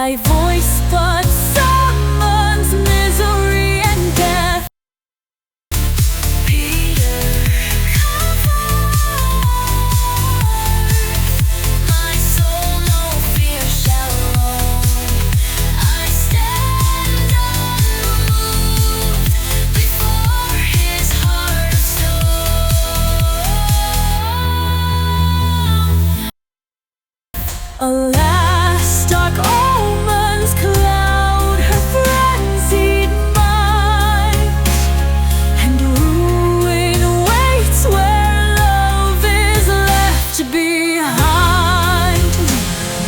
thy voice but summons misery and death. Peter, my soul no fear shall roam. I stand unmoved before his heart of stone. Alas, dark omens cloud her frenzied mind, and ruin waits where love is left behind.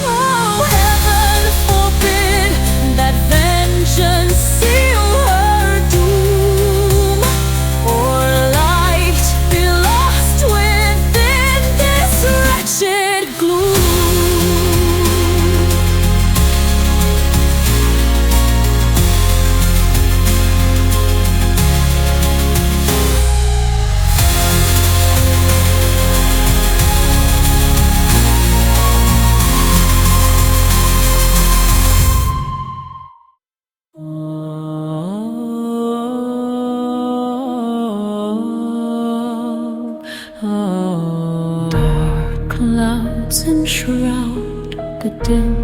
Oh, heaven forbid that vengeance seal her doom, or light be lost within this wretched gloom. Dark clouds enshroud the dim,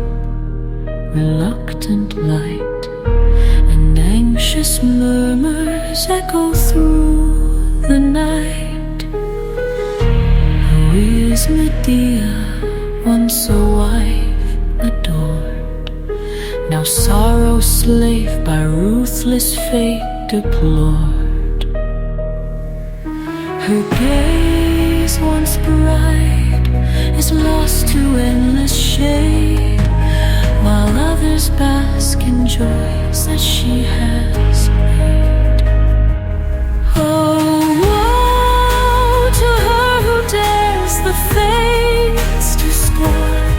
reluctant light, and anxious murmurs echo through the night. Who is Medea, once a wife adored, now sorrow's slave by ruthless fate deplored? Her gaze, once bright, is lost to endless shade, while others bask in joys that she has made. Oh, woe to her who dares the fates to scorn,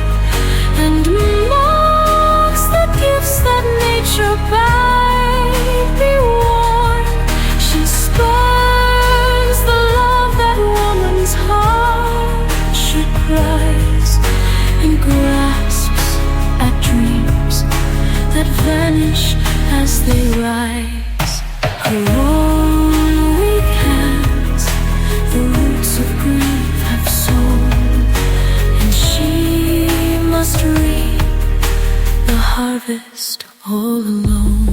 and mocks the gifts that nature bade be worn. She spurns the love that woman's heart should prize, and grasps at dreams that vanish as they rise. Her own weak hands the roots of grief have sown, and she must reap the harvest all alone.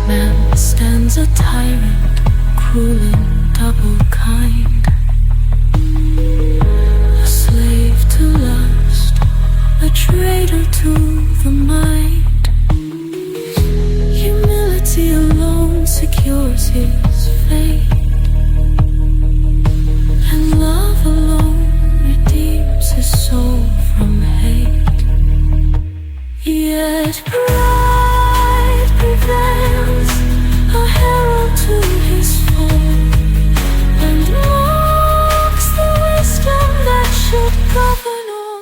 Man stands a tyrant, cruel and double kind, a slave to lust, a traitor to the mind. Humility alone secures his fate, and love alone redeems his soul from hate. Yet pride prevails, a herald to his fall, and mocks the wisdom that should govern all.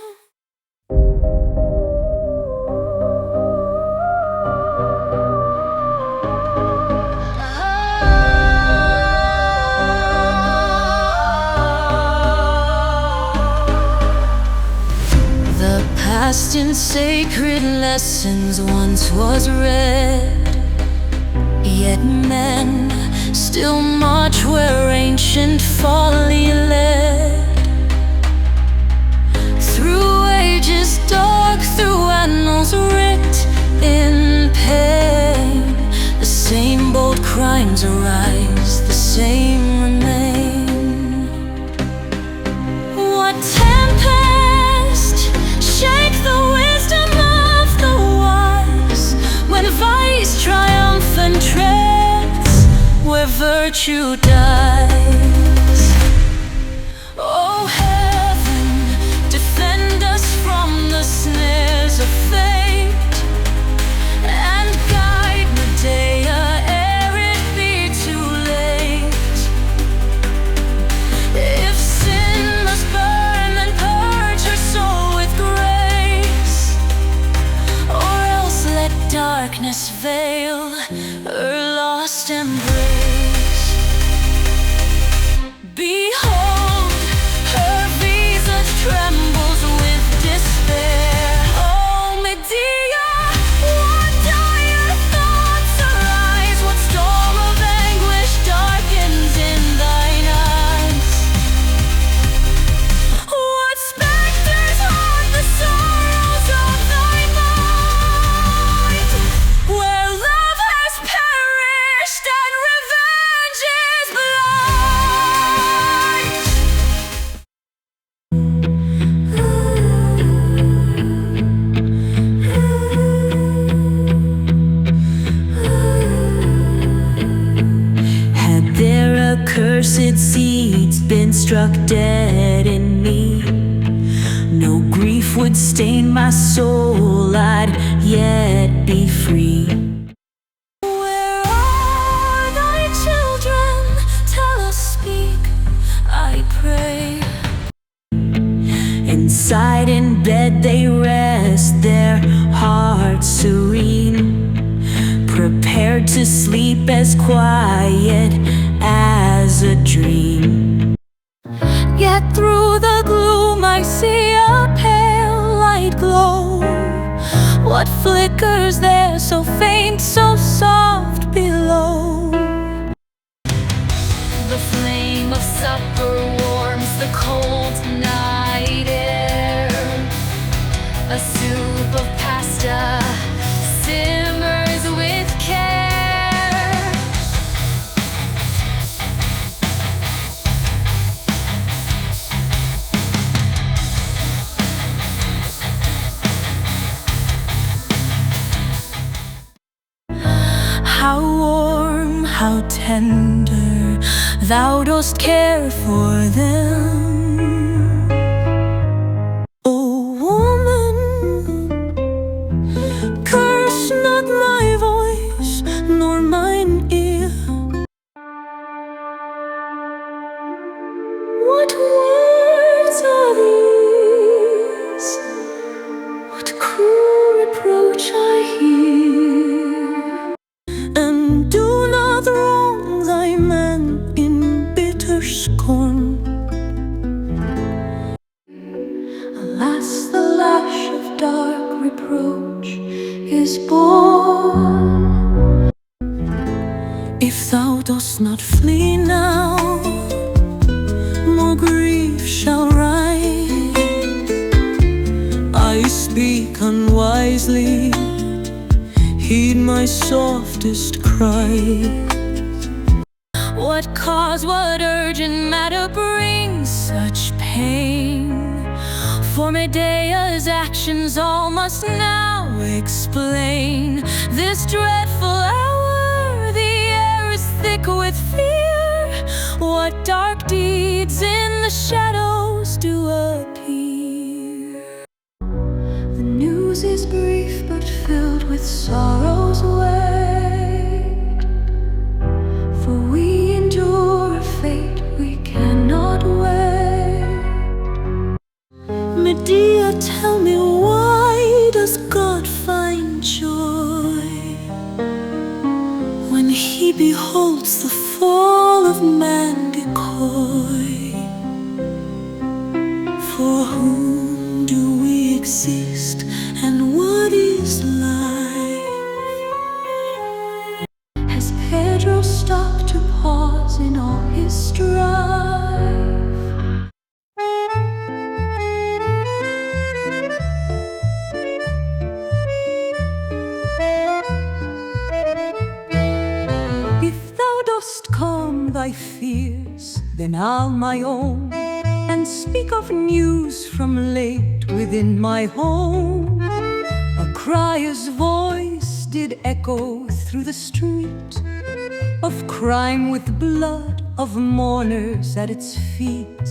The past in sacred lessons once was read, yet men still march where ancient folly led. Through ages dark, through annals writ in pain, the same bold crimes arise, the same remain. What tempest shake the wisdom of the wise, when vice triumphant treads where virtue dies? Oh heaven, defend us from the snares of fate, and guide Medea ere it be too late. If sin must burn, then purge her soul with grace, or else let darkness darkness veil her lost embrace. Behold, her visage trembles with despair. Oh, Medea, what dire thoughts arise? What storm of anguish darkens in thine eyes? What specters haunt the sorrows of thy mind? Where love has perished and revenge is blind. Had their accursed seeds been struck dead in me, no grief would stain my soul, I'd yet be free. Where are thy children? Tell us, speak, I pray. Inside in bed they rest, their hearts serene, prepared to sleep as quiet as a dream. Yet through the gloom I see a pale light glow. What flickers there so faint, so soft below? The flame of supper warms the cold night air. A soup of pasta simmers with care. How warm, how tender, thou dost care for them. O woman, curse not my voice, nor mine ear. What words are these? What cruel reproach I hear? And do not wrong thy man in bitter scorn. Alas, the lash of dark reproach is born. If thou dost not flee now, more grief shall rise. I speak unwisely, heed my softest cry. What cause, what urgent matter brings such pain? For Medea's actions all must now explain. This dreadful hour, the air is thick with fear. What dark deeds in the shadows do appear? The news is brief but filled with sorrow's weight. For we endure a fate we cannot wait. Medea, tell me, why does God find joy when he beholds the fall of man decoy? For whom do we exist, and what is life? Has Pedro stopped to pause in all his strife? If thou dost calm thy fears, then I'll my own, and speak of news from late within my home. A crier's voice did echo through the street, of crime with blood, of mourners at its feet.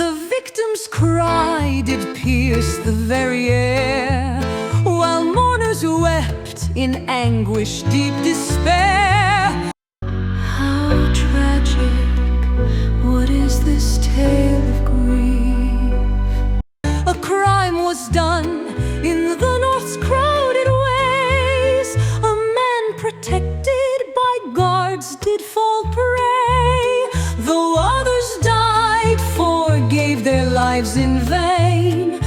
The victim's cry did pierce the very air, while mourners wept in anguish, deep despair. How tragic, what is this tale of grief? A crime was done in the north's crowded ways. A guards in vain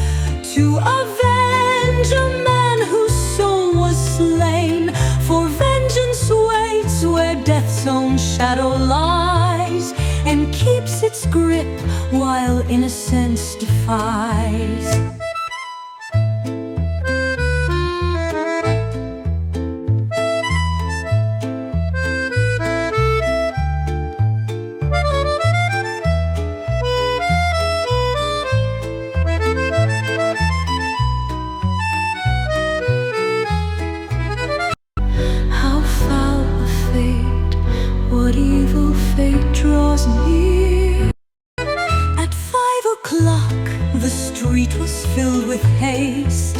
to avenge a man whose soul was slain. For vengeance waits where death's own shadow lies, and keeps its grip while innocence defies. What evil fate draws near? At 5 o'clock the street was filled with haste.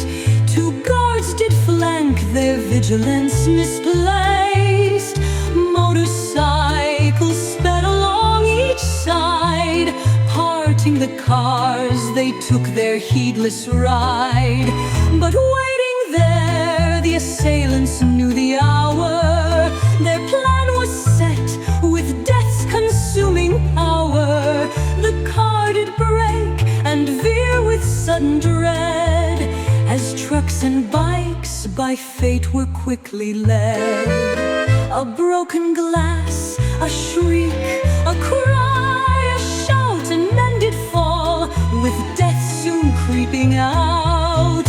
2 guards did flank, their vigilance misplaced. Motorcycles sped along each side, parting the cars, they took their heedless ride. But waiting there, the assailants knew the hour. Their plan was set with death's consuming power. The car did break and veer with sudden dread, as trucks and bikes by fate were quickly led. A broken glass, a shriek, a cry, a shout, and men did fall, with death soon creeping out.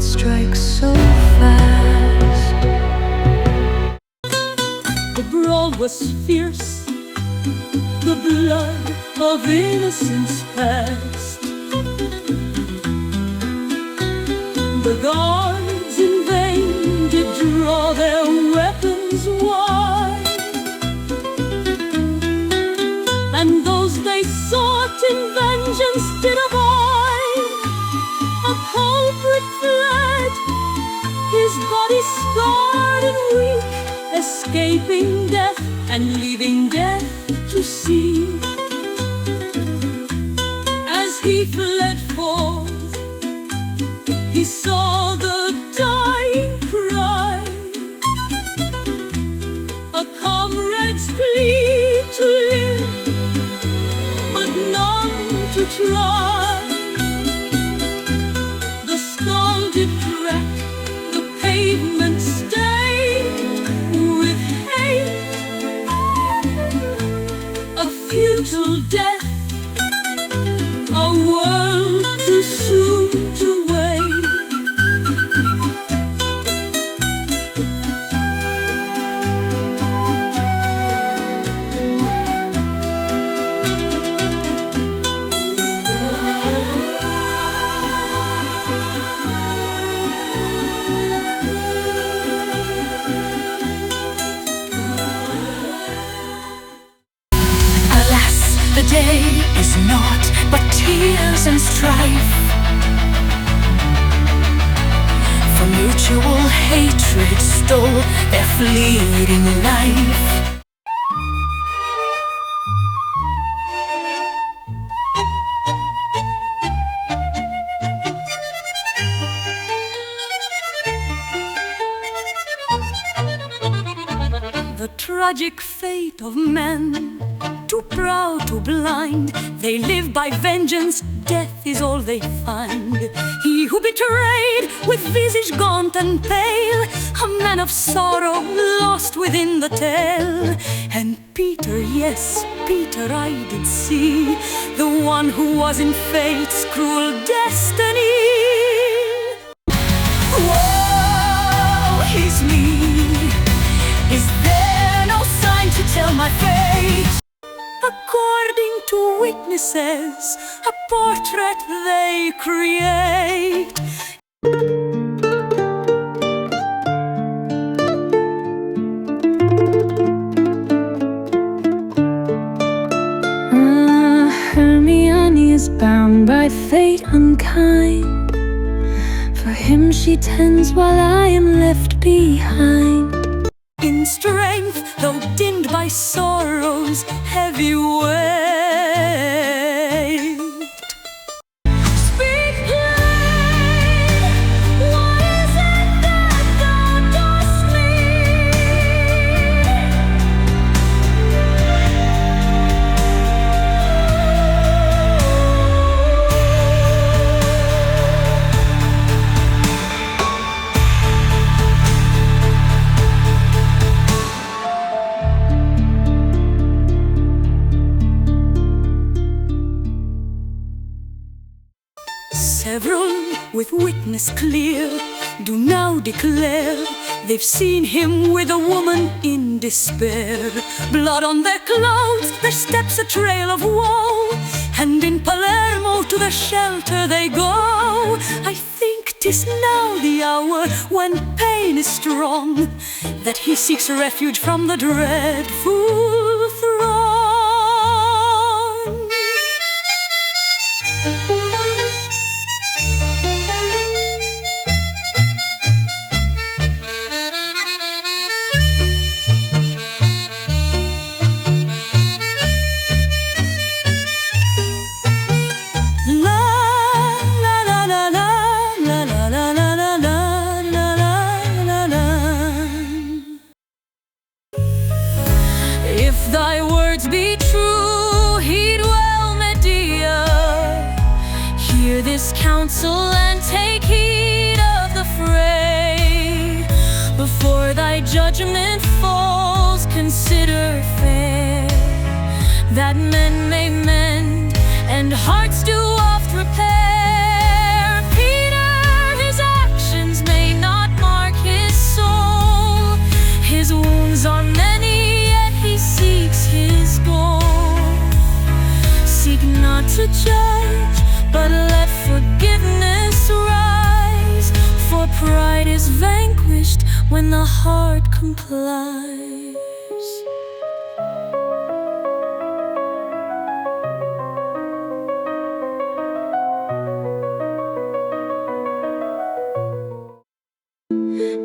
Strikes so fast. The brawl was fierce, the blood of innocence passed. The guards in vain did draw their weapons wide, and those they sought in vengeance did avoid. A culprit fled, his body scarred and weak, escaping death and leaving death to see. As he fled forth, he saw the dying cry, a comrade's plea to live, but none to try. Did crack, the pavement stained with hate, a futile death, a world too soon to wait. The day is naught but tears and strife, for mutual hatred stole their fleeting life. The tragic fate of men, too proud, too blind, they live by vengeance, death is all they find. He who betrayed, with visage gaunt and pale, a man of sorrow, lost within the tale. And Peter, yes, Peter I did see, the one who was in fate's cruel destiny. Woe is me, is there no sign to tell my fate? According to witnesses, a portrait they create. Hermione is bound by fate unkind. For him she tends while I am left behind. In strength, though dimmed by sorrow's heavy weight. Speak plain, what is it that thou dost Several, with witness clear, do now declare they've seen him with a woman in despair. Blood on their clothes, their steps a trail of woe, and in Palermo to their shelter they go. I think 'tis now the hour when pain is strong, that he seeks refuge from the dreadful throng. If thy words be true, heed well, Medea. Hear this counsel and take heed of the fray. Before thy judgment falls, consider fair that men may mend and hearts do oft repair. Peter, his actions may not mark his soul. His wounds are many, seeks his goal. Seek not to judge, but let forgiveness rise. For pride is vanquished when the heart complies.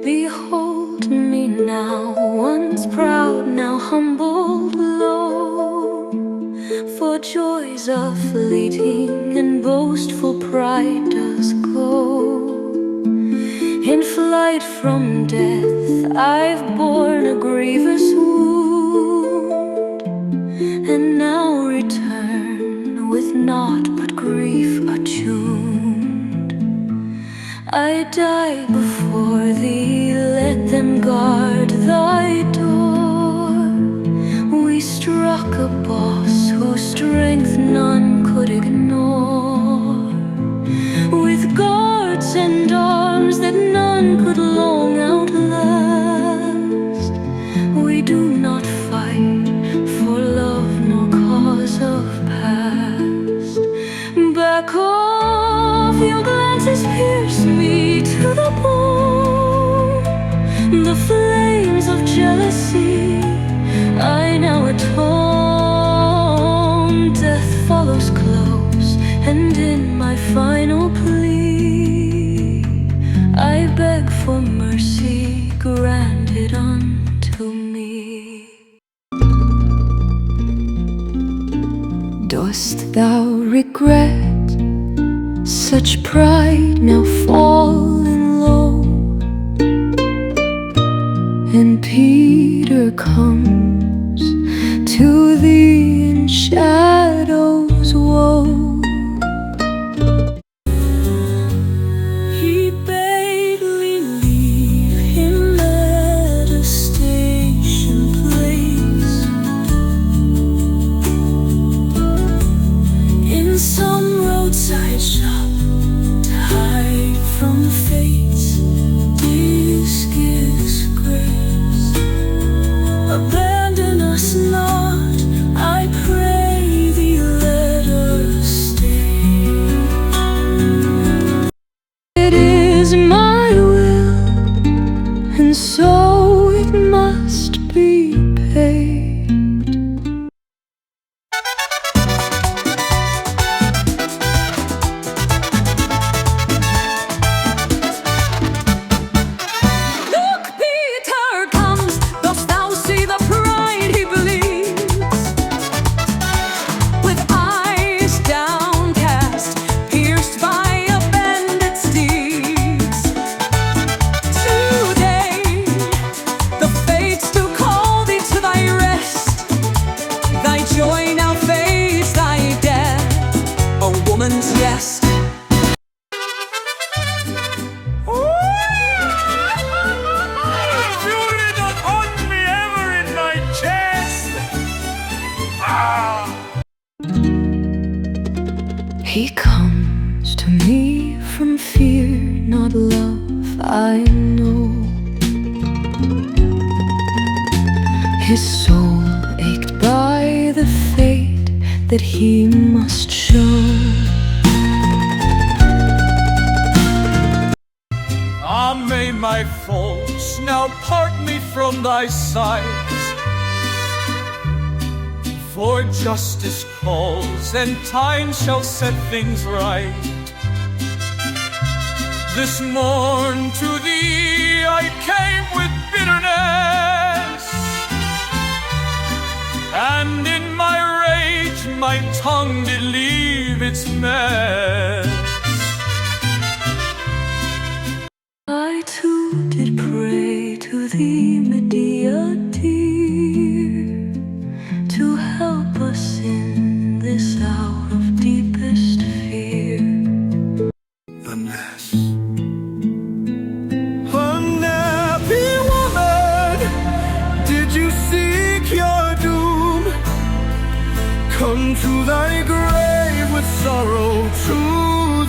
Behold me now, once proud, now humbled low. For joys are fleeting, and boastful pride does go. In flight from death, I've borne a grievous wound, and now return with naught but grief attuned. I die before thee, let them guard thy door. We struck a boss whose strength none could ignore, with guards and arms that none could long outlast. We do not fight for love nor cause of past. Back off, your glances pierce me to the bone. The flames of jealousy I now atone. Death follows close, and in my final plea I beg for mercy granted unto me. Dost thou regret such pride now fallen low? And Peter comes to thee in shadow's woe. He bade me leave him at a station place, in some roadside shop, to hide from fate's disgrace. Abandon us not, I pray He comes to me from fear, not love, I know. His soul ached by the fate that he must show. Ah, may my faults now part me from thy sight, for justice calls, and time shall set things right. This morn to thee I came with bitterness, and in my rage my tongue did leave its mess. I too did pray to thee, Medea dear, to help us in this hour of deepest fear. The nest. Unhappy woman, did you seek your doom? Come to thy grave with sorrow, to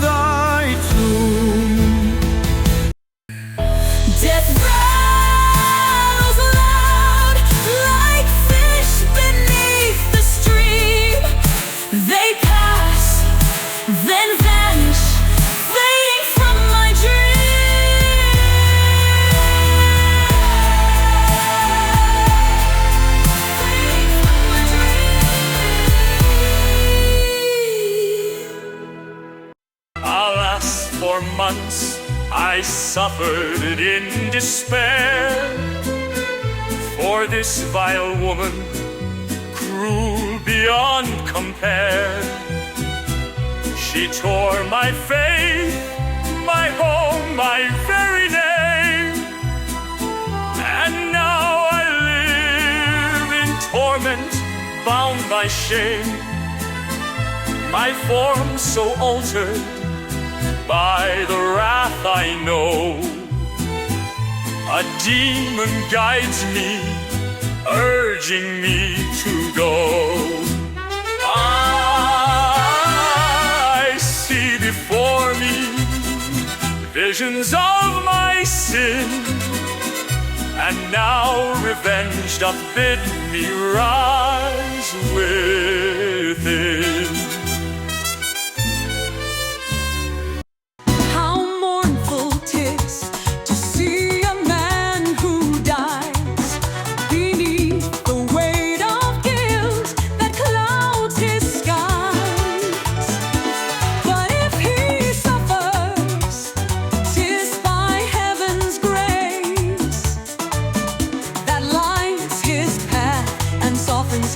thy tomb. Death rattles loud like fish beneath the stream. They pass, then vanish, fading from my dream. Alas, for months I suffered in despair, for this vile woman, cruel beyond compare. She tore my faith, my home, my very name, and now I live in torment, bound by shame. My form so altered by the wrath I know, a demon guides me, urging me to go. I see before me visions of my sin, and now revenge doth bid me rise within.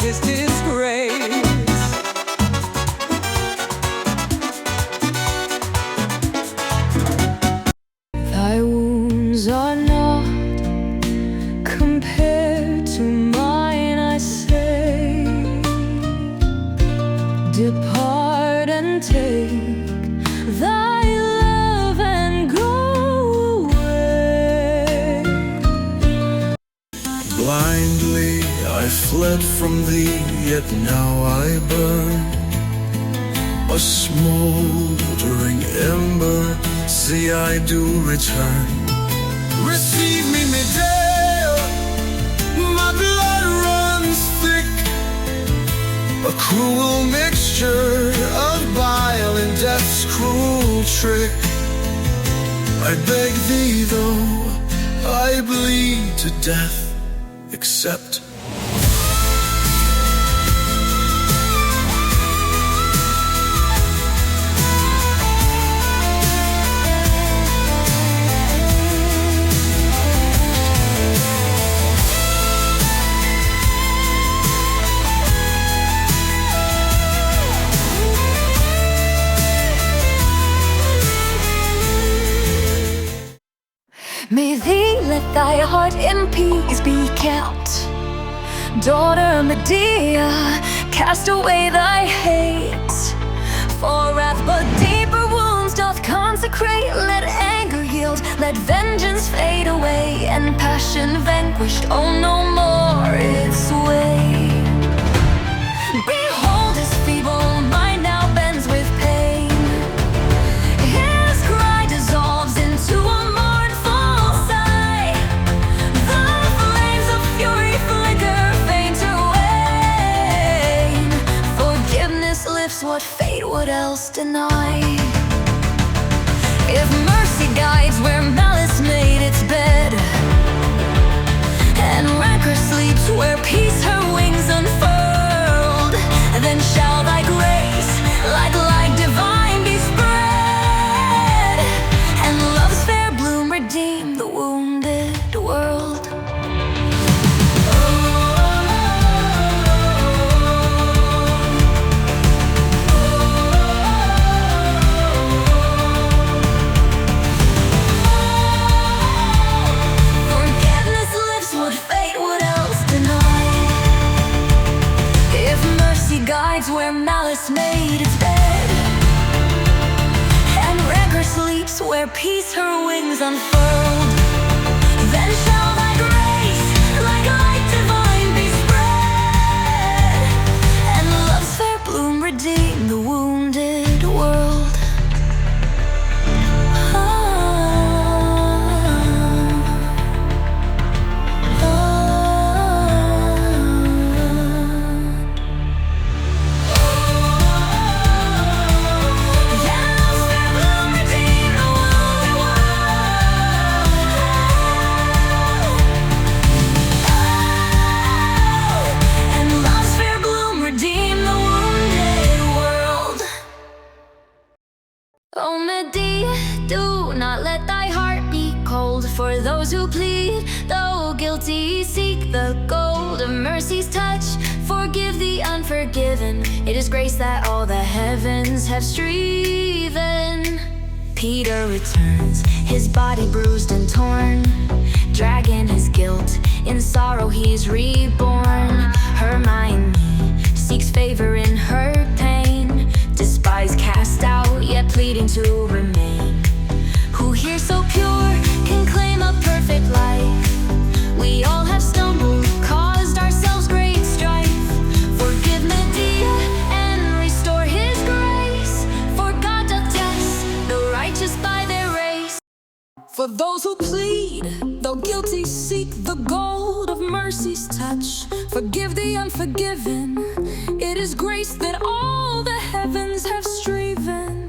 His disgrace. Thy wounds are not compared to mine, I say. Depart and take thy love and go away. Blindly I fled from thee, yet now I burn, a smoldering ember. See, I do return. Receive me, Medea, my blood runs thick, a cruel mixture of bile and death's cruel trick. I beg thee, though I bleed to death, accept. May thee let thy heart in peace be kept. Daughter Medea, cast away thy hate, for wrath but deeper wounds doth consecrate. Let anger yield, let vengeance fade away, and passion vanquished, oh no more its way. Behold his feeble mind now bends with pain. clouds where malice made its bed, and rancor sleeps where peace her wings unfurled. Then shall thy grace like light divine be spread, and love's fair bloom redeem the wounded world. Oh Medea, do not let thy heart be cold. For those who plead, though guilty, seek the gold of mercy's touch. Forgive the unforgiven, it is grace that all the heavens have striven. Peter returns, his body bruised and torn, dragging his guilt, in sorrow he's reborn. Hermione seeks favor in her pain, despised, cast out, yet pleading to remain. Who here so pure can claim a perfect life? We all have stumbled, caused ourselves great strife. Forgive Medea and restore his grace, for God doth test the righteous by their race. For those who plead, though guilty, seek the gold of mercy's touch. Forgive the unforgiven, it is grace that all the heavens have striven.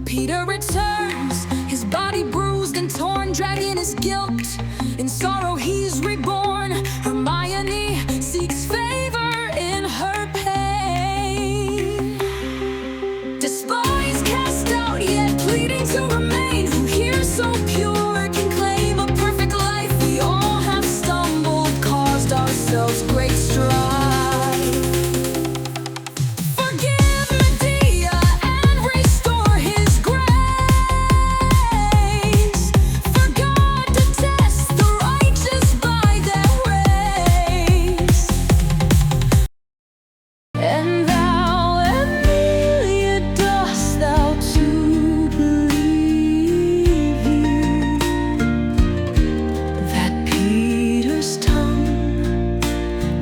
Peter returns, his body bruised and torn, dragging his guilt, in sorrow he's reborn. Hermione seeks favor in her pain, despised, cast out, yet pleading to remain. Who here so pure can claim a perfect life? We all have stumbled, caused ourselves great strife. Forgive Medea and restore his grace, for God detests the righteous by their race. And thou, Emilia, dost thou too believe that Peter's tongue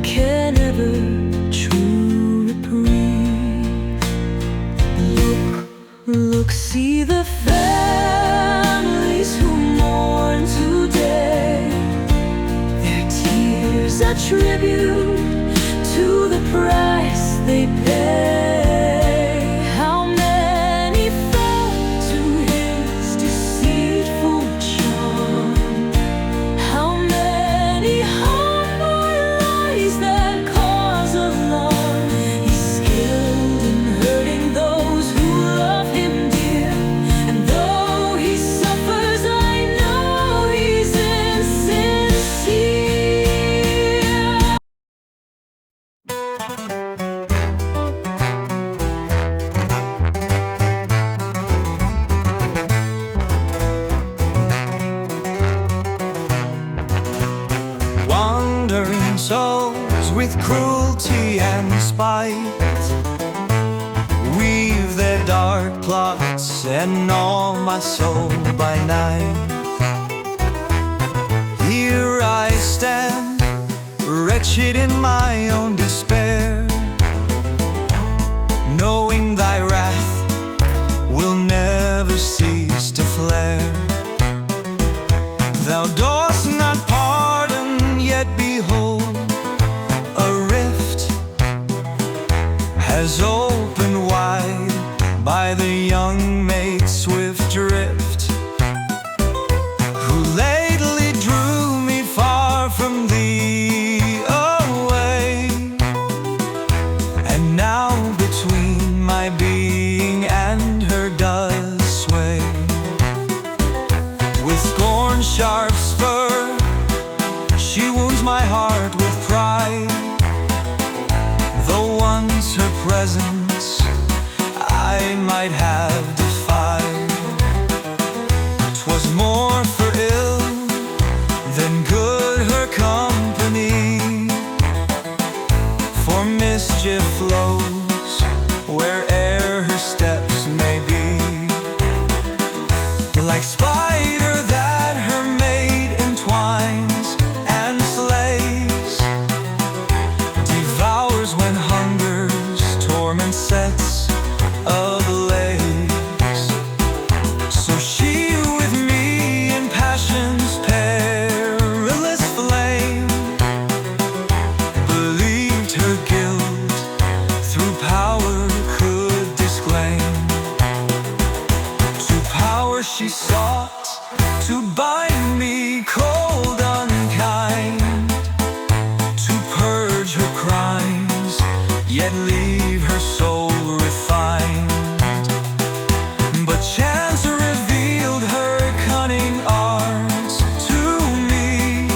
can ever true reprieve? Look, see the families who mourn today, their tears are tribute to the price they pay. How many fell to his deceitful charm? How many harmed by lies that cause alarm? He's skilled in hurting those who love him dear, and though he suffers, I know he's insincere. Wandering souls with cruelty and spite weave their dark plots and gnaw my soul by night. Here I stand, wretched in my own despair, knowing thy wrath will never cease to flare. Thou dost not pardon, yet behold, a rift has opened wide by the young maid's swift drift, who lately drew me far from thee away. yet leave her soul refined. But chance revealed her cunning arts to me,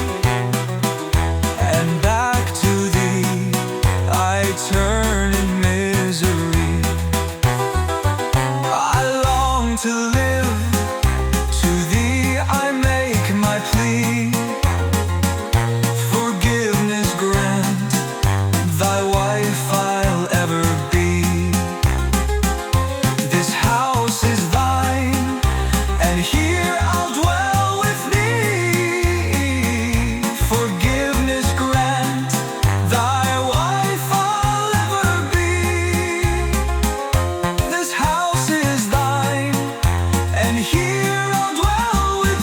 and back to thee I turn in misery. I long to live, to thee I make my plea. Forgiveness grant, thy wife I'll ever be. This house is thine, and here I'll dwell with thee. Forgiveness grant, thy wife I'll ever be. This house is thine, and here I'll dwell with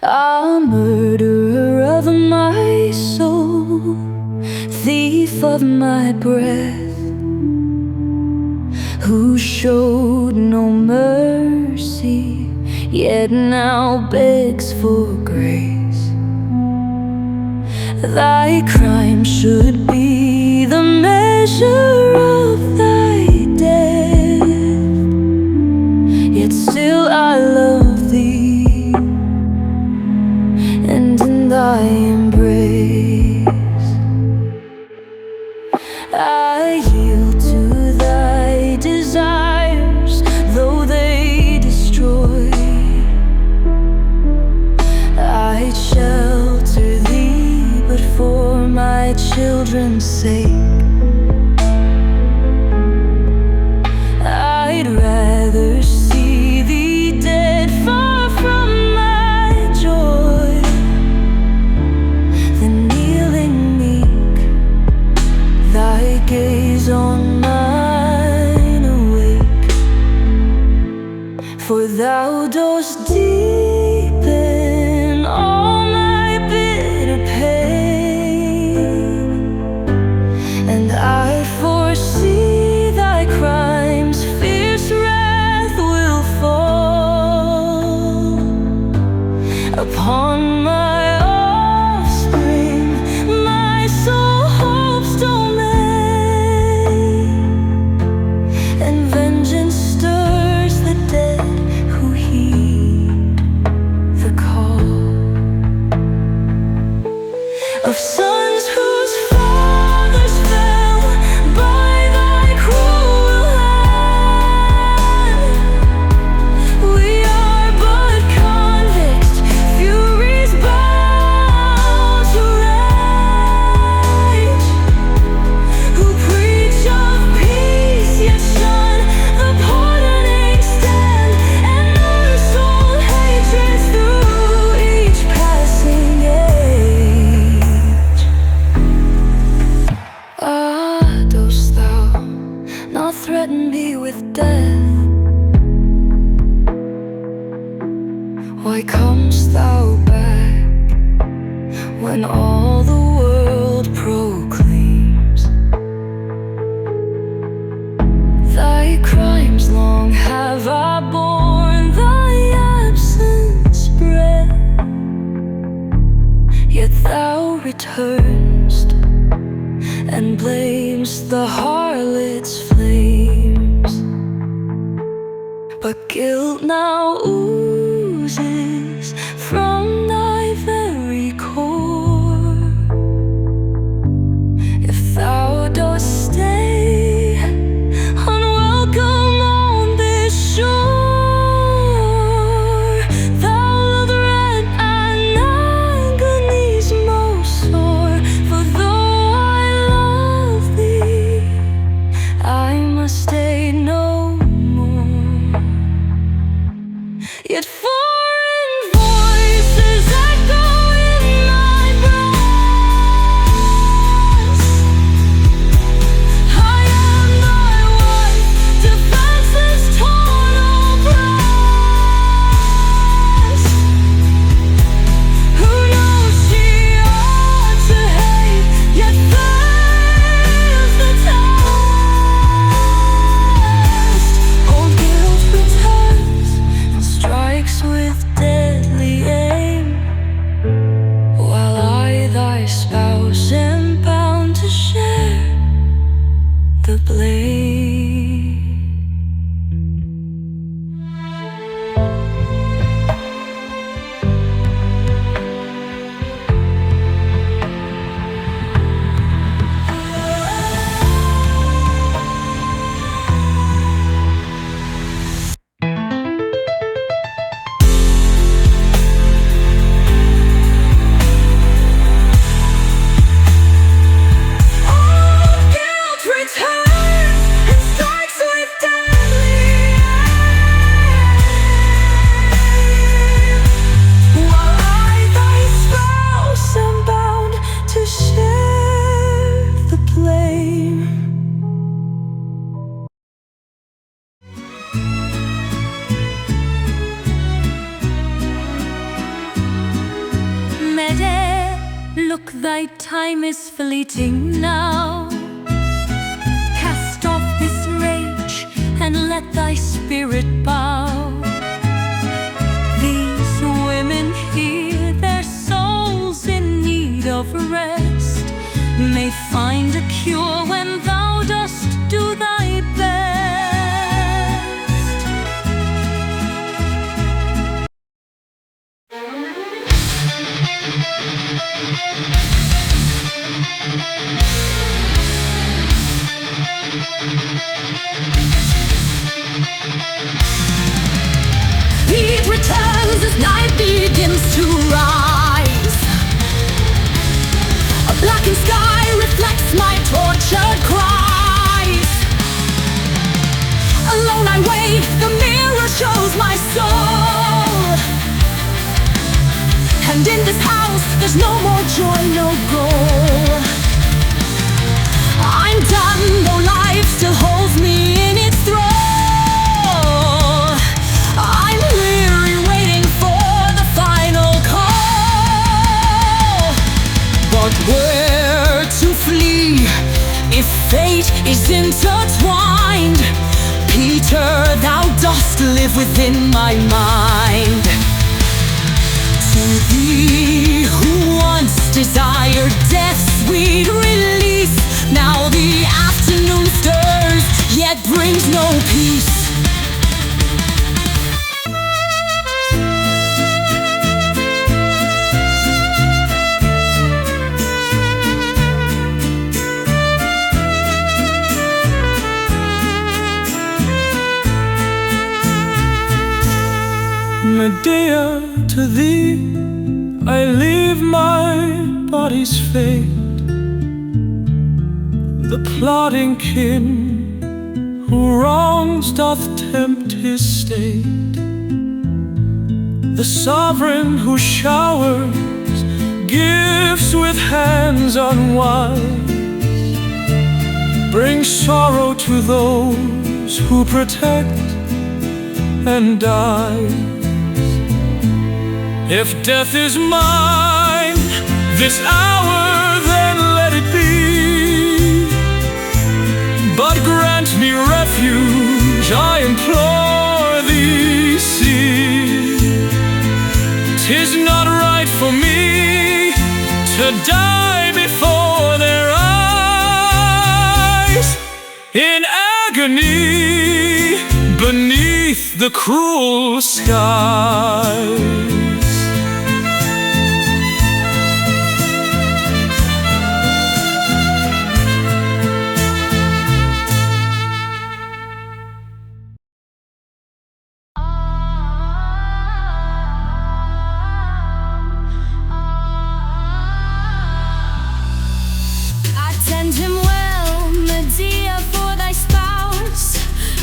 A murderer of my soul, thief of my breath, who showed no mercy, yet now begs for grace. Thy crime should be the measure of thy death, yet still I love thee, and in thy embrace I yield to thy desires, though they destroy. I'd shelter thee, but for my children's sake I'd rather see thee dead, far from my joy, than kneeling meek, thy gaze on mine awake. For thou dost deepen all my bitter pain, and I foresee thy crimes' fierce wrath will fall upon my offspring, my soul hopes domain, and vengeance stirs the dead who heed the call of sons whose fathers fell by thy cruel hand. We are but convicts, furies bound to rage, who preach of peace yet shun the pardoning stand, and nurse old hatreds through each passing age. Ah, dost thou not threaten me with death? Why comest thou back when all the world proclaims thy crimes long have I borne thy absence breath, yet thou returnst and blames the harlot's flames. But guilt now oozes from thy very core. If thou dost stay unwelcome on this shore, thou wilt rend and agonies most sore. For though I love thee, I must stay no more. Yet foreign voices with deadly aim, while I, thy spouse, am bound to share the blame. Look, thy time is fleeting now. Cast off this rage and let thy spirit bow. These women here, their souls in need of rest, may find a cure when thou dost do thy best. He returns as night begins to rise. A blackened sky reflects my tortured cries. Alone I wait, the mirror shows my soul. And in this house there's no more joy, no goal. I'm done, though life still holds me in its thrall. I'm weary waiting for the final call. But where to flee if fate is intertwined? Peter, thou dost live within my mind. To thee who once desired death's sweet release, now the afternoon stirs, yet brings no peace. Medea, to thee I leave my body's fate. The plotting kin who wrongs doth tempt his state. The sovereign who showers gifts with hands unwise, brings sorrow to those who protect and die. If death is mine this hour, then let it be. But grant me refuge, I implore thee, see. 'Tis not right for me to die before their eyes, in agony beneath the cruel skies.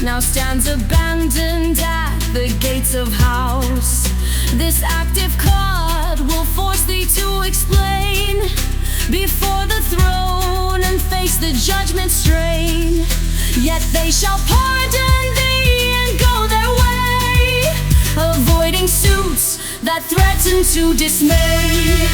Now stands abandoned at the gates of house. This active card will force thee to explain before the throne and face the judgment strain. Yet they shall pardon thee and go their way, avoiding suits that threaten to dismay.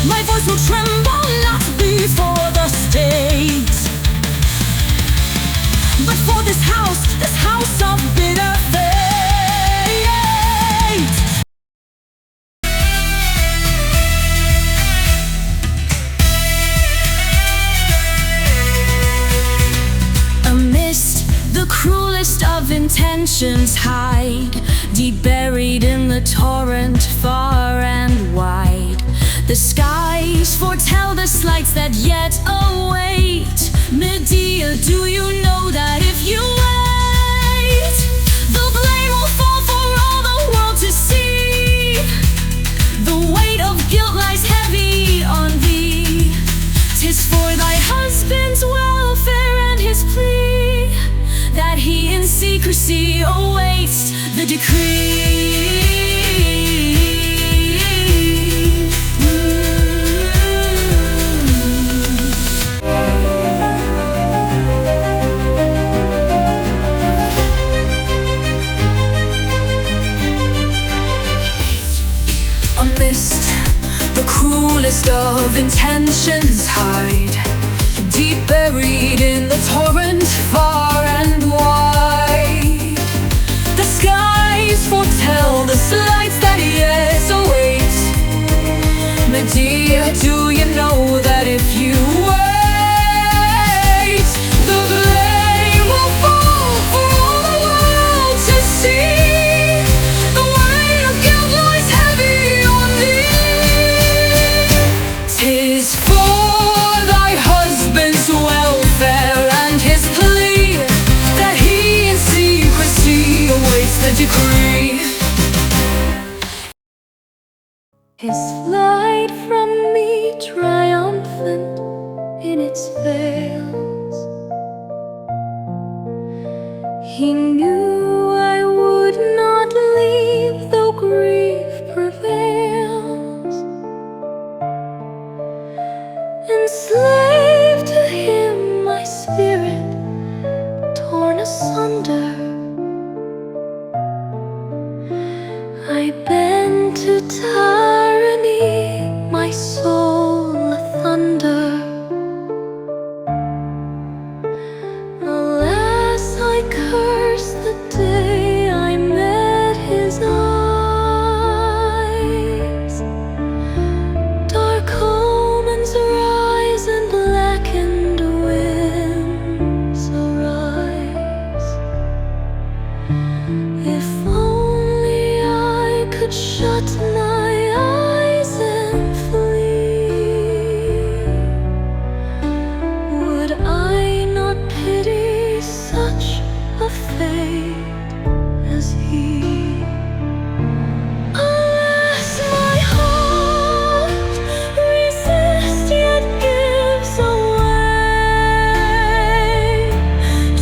My voice will tremble not before the stage. intentions hide, deep buried in the torrent far and wide. The skies foretell the slights that yet await. Medea, do you know that if you wait, the blame will fall for all the world to see? The weight of guilt lies heavy on thee. 'Tis for thy husband's welfare and his plea that he in secrecy awaits the decree. Amidst the cruelest of intentions hide, deep buried in the torrent far and wide. The skies foretell the slights that yet await. Medea, do you know that if you wait, the blame will fall for all the world to see? The weight of guilt lies heavy on thee. 'Tis for thy husband's welfare and his plea that he in secrecy awaits the decree. His flight from me triumphant in its veils, he knew I would not leave though grief prevails. Enslaved to him, my spirit torn asunder, I bend to tyranny, my soul a thunder. Alas, I curse the day I met his eyes. Dark omens rise and blackened winds arise. If only I could shut my eyes and flee, would I not pity such a fate as he? Alas, my heart resists yet gives away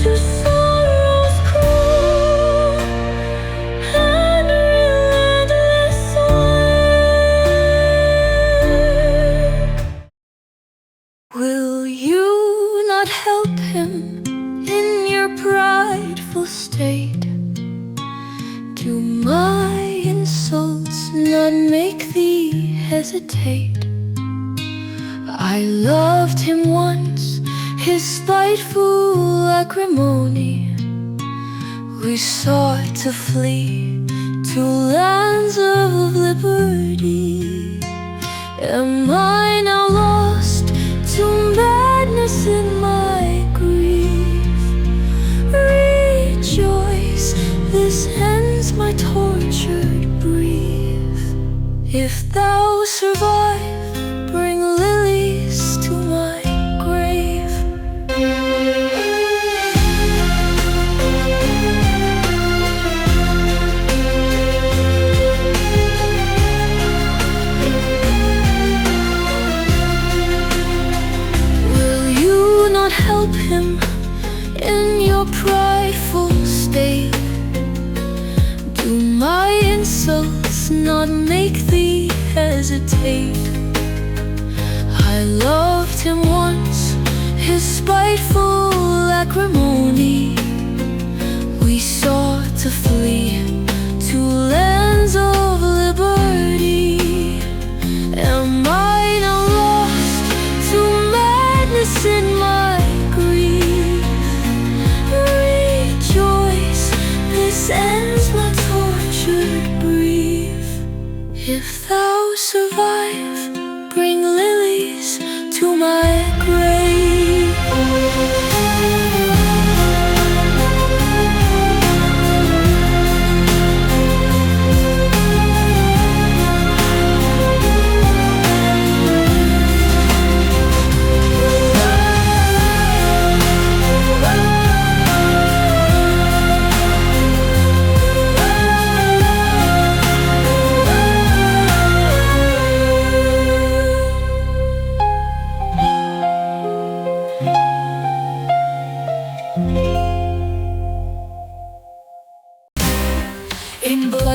to sorrow's cruel and relentless way. Will you not help him in your prideful state? Do my insults not make thee hesitate? I loved him once, his spiteful acrimony. We sought to flee to lands of liberty. Am I now lost to madness in my grief? Rejoice, this ends my tortured brief. If thou survive, bring lilies to my grave. Will you not help him in your prideful state? Do my insults not make thee hesitate? I loved him once, his spiteful acrimony. We sought to flee to lands of liberty. Am I now lost to madness in my grief? Rejoice, this ends my tortured brief. If thou survive, bring lilies to my grave.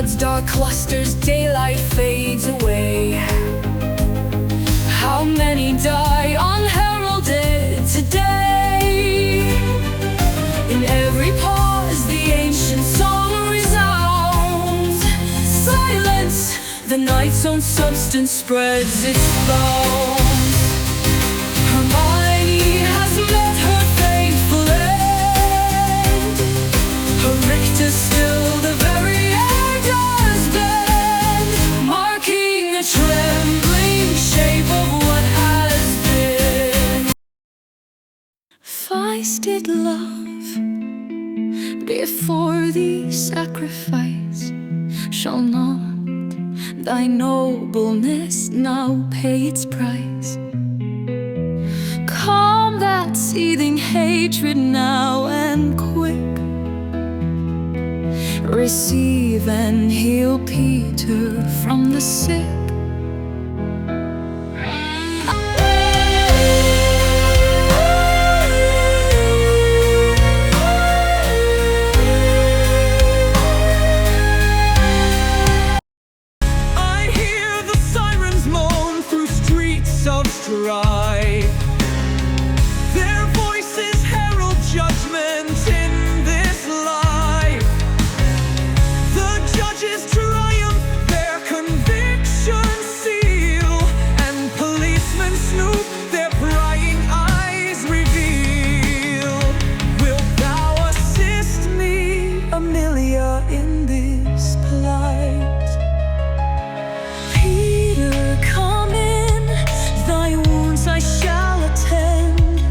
clouds, dark clusters, daylight fades away. How many die unheralded today? In every pause the ancient song resounds. Silence, the night's own substance spreads its bounds. Hermione has met her fateful end. Her rictus still the very air does bend, marking a trembling shape of what has been. Feisted love, before the sacrifice, shall not thy nobleness now pay its price? Calm that seething hatred now and quick. Receive and heal Peter from the sick. I hear the sirens moan through streets of strife. Their voices herald judgment in this life. The judges triumph, their convictions seal, and policemen snoop, their prying eyes reveal. Wilt thou assist me, Amelia, in this plight? Peter, come in, thy wounds I shall attend.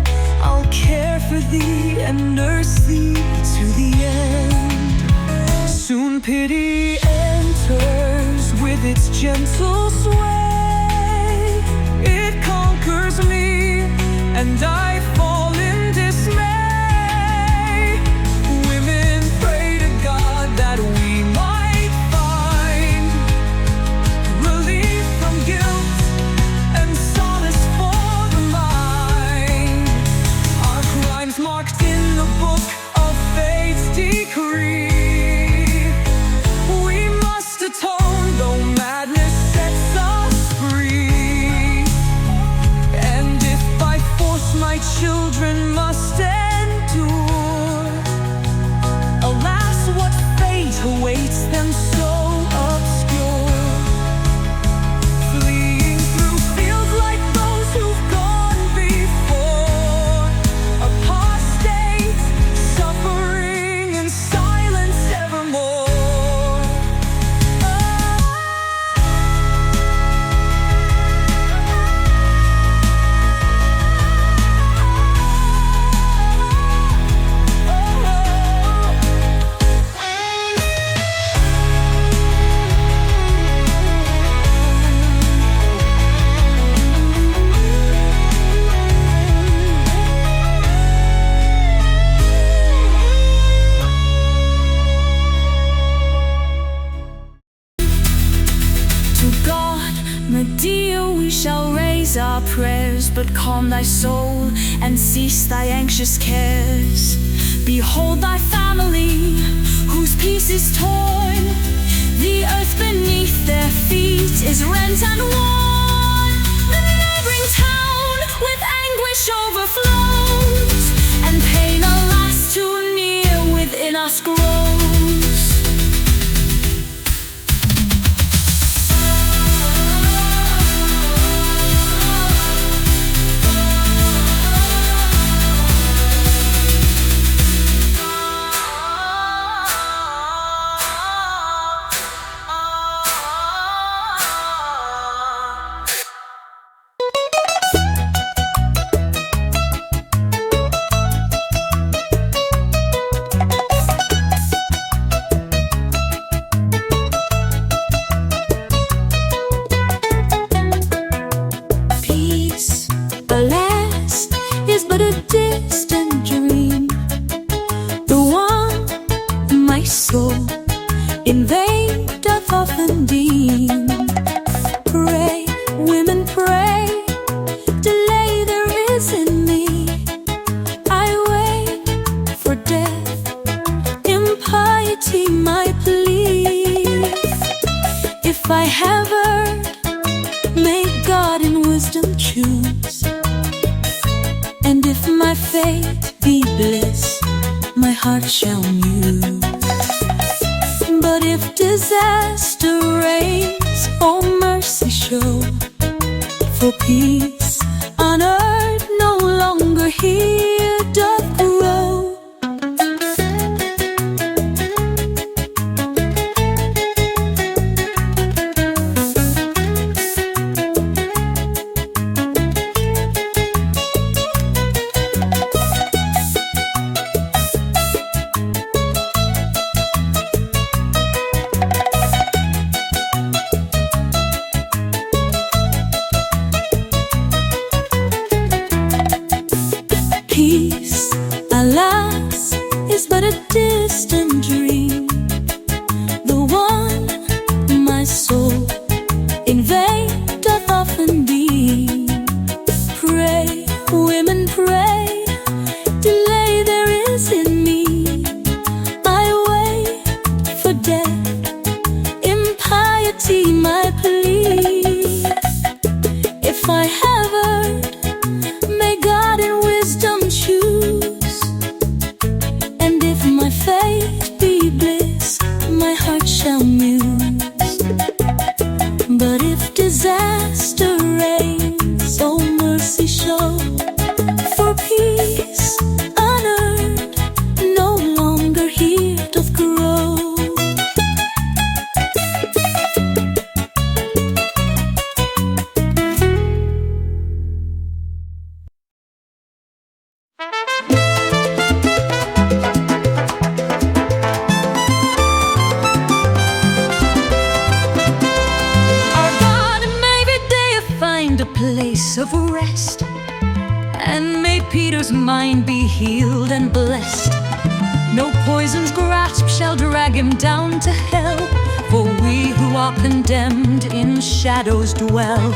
I'll care for thee and nurse thee to the end. Soon pity enters with its gentle sway. It conquers me, and I fall in dismay. Women pray to God that we might find relief from guilt and solace for the mind. Our crimes marked in the book of fate's decree. We must atone, though madness sets us free. And if by force my children must endure, alas, what fate awaits them so obscure? Fleeing through fields like those who've gone before, apostate, suffering in silence evermore. To God, Medea, we shall raise our prayers, but calm thy soul and cease thy anxious cares. Behold thy family, whose peace is torn. The earth beneath their feet is rent and worn. The neighboring town with anguish overflows, and pain, alas, too near within us grows. soul in vain doth often deem. Pray, women, pray, delay there is in me. I wait for death, impiety my plea. if my fate be bliss, my heart shall muse. But if disaster reigns, oh mercy show, for peace on earth no longer here doth grow. Peace, alas, is but a distant dream, the one my soul in vain doth often deem. Pray, women, pray, delay there is in me. I wait for death, impiety my plea. If I have erred, may God in wisdom choose. And if my fate be bliss, my heart shall muse. But if disaster reigns, oh mercy show, for peace on earth no longer here doth grow. A place of rest, and may Peter's mind be healed and blessed. No poison's grasp shall drag him down to hell, for we who are condemned in shadows dwell.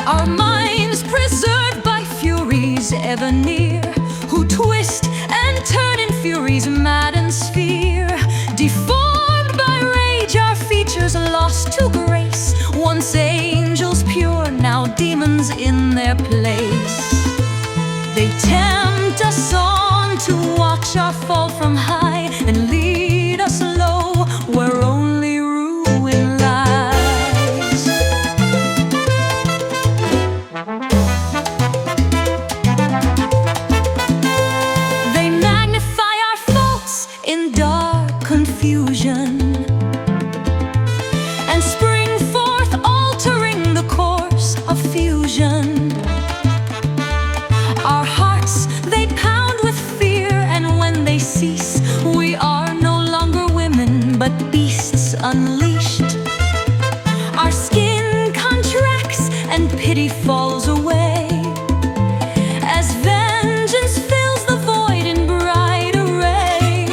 Our minds preserved by furies ever near, who twist and turn in furies mad and sphere. Deformed by rage, our features lost to grace, once angels pure, now demons in their place. They tempt us on to watch our fall from high, and lead us low where only ruin lies. They magnify our faults in dark confusion, and spring forth altering the course of fusion. Our hearts they pound with fear, and when they cease, we are no longer women but beasts unleashed. Our skin contracts and pity falls away, as vengeance fills the void in bright array.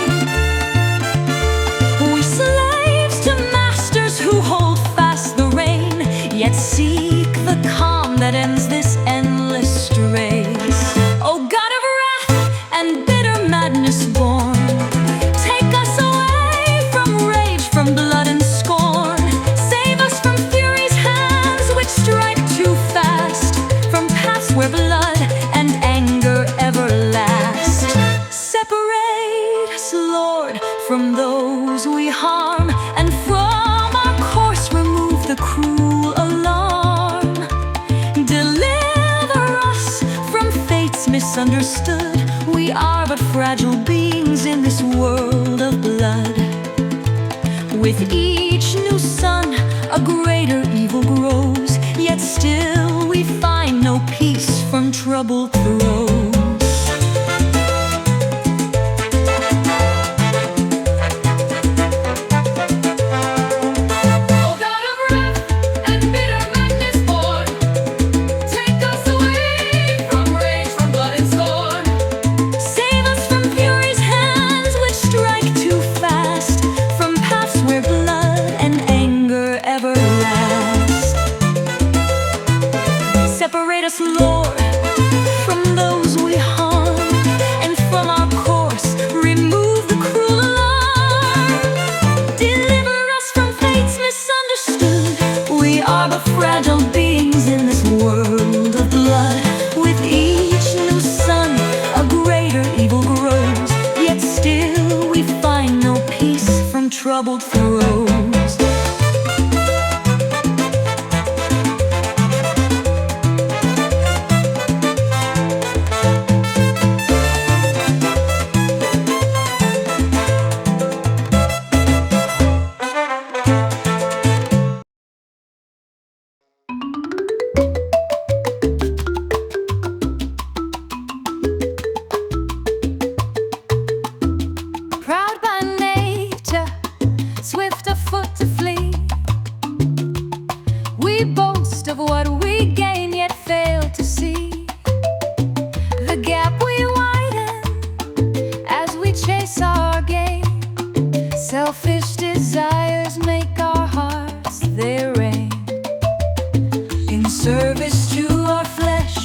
We slaves to masters who hold fast the rein, yet seek the calm that ends this endless race. O God of wrath and bitter madness born, take us away from rage, from blood and scorn. Save us from fury's hands which strike too fast, from paths where blood and anger ever last. Separate us, Lord, from those we harm, and from our course remove the cruel alarm. Deliver us from fates misunderstood. We are but fragile beings in this world of blood. With each new sun, a greater evil grows, yet still we find no peace from troubled throes. O God of wrath and bitter madness born, take us away from rage, from blood and scorn. Save us from fury's hands which strike too fast, from paths where blood and anger ever last. Separate us, Lord, from those with each new sun, a greater evil grows. Yet still we find no peace from troubled throes. Proud by nature, swift of foot to flee, we boast of what we gain, yet fail to see the gap we widen as we chase our gain. Selfish desires make our hearts their reign. In service to our flesh,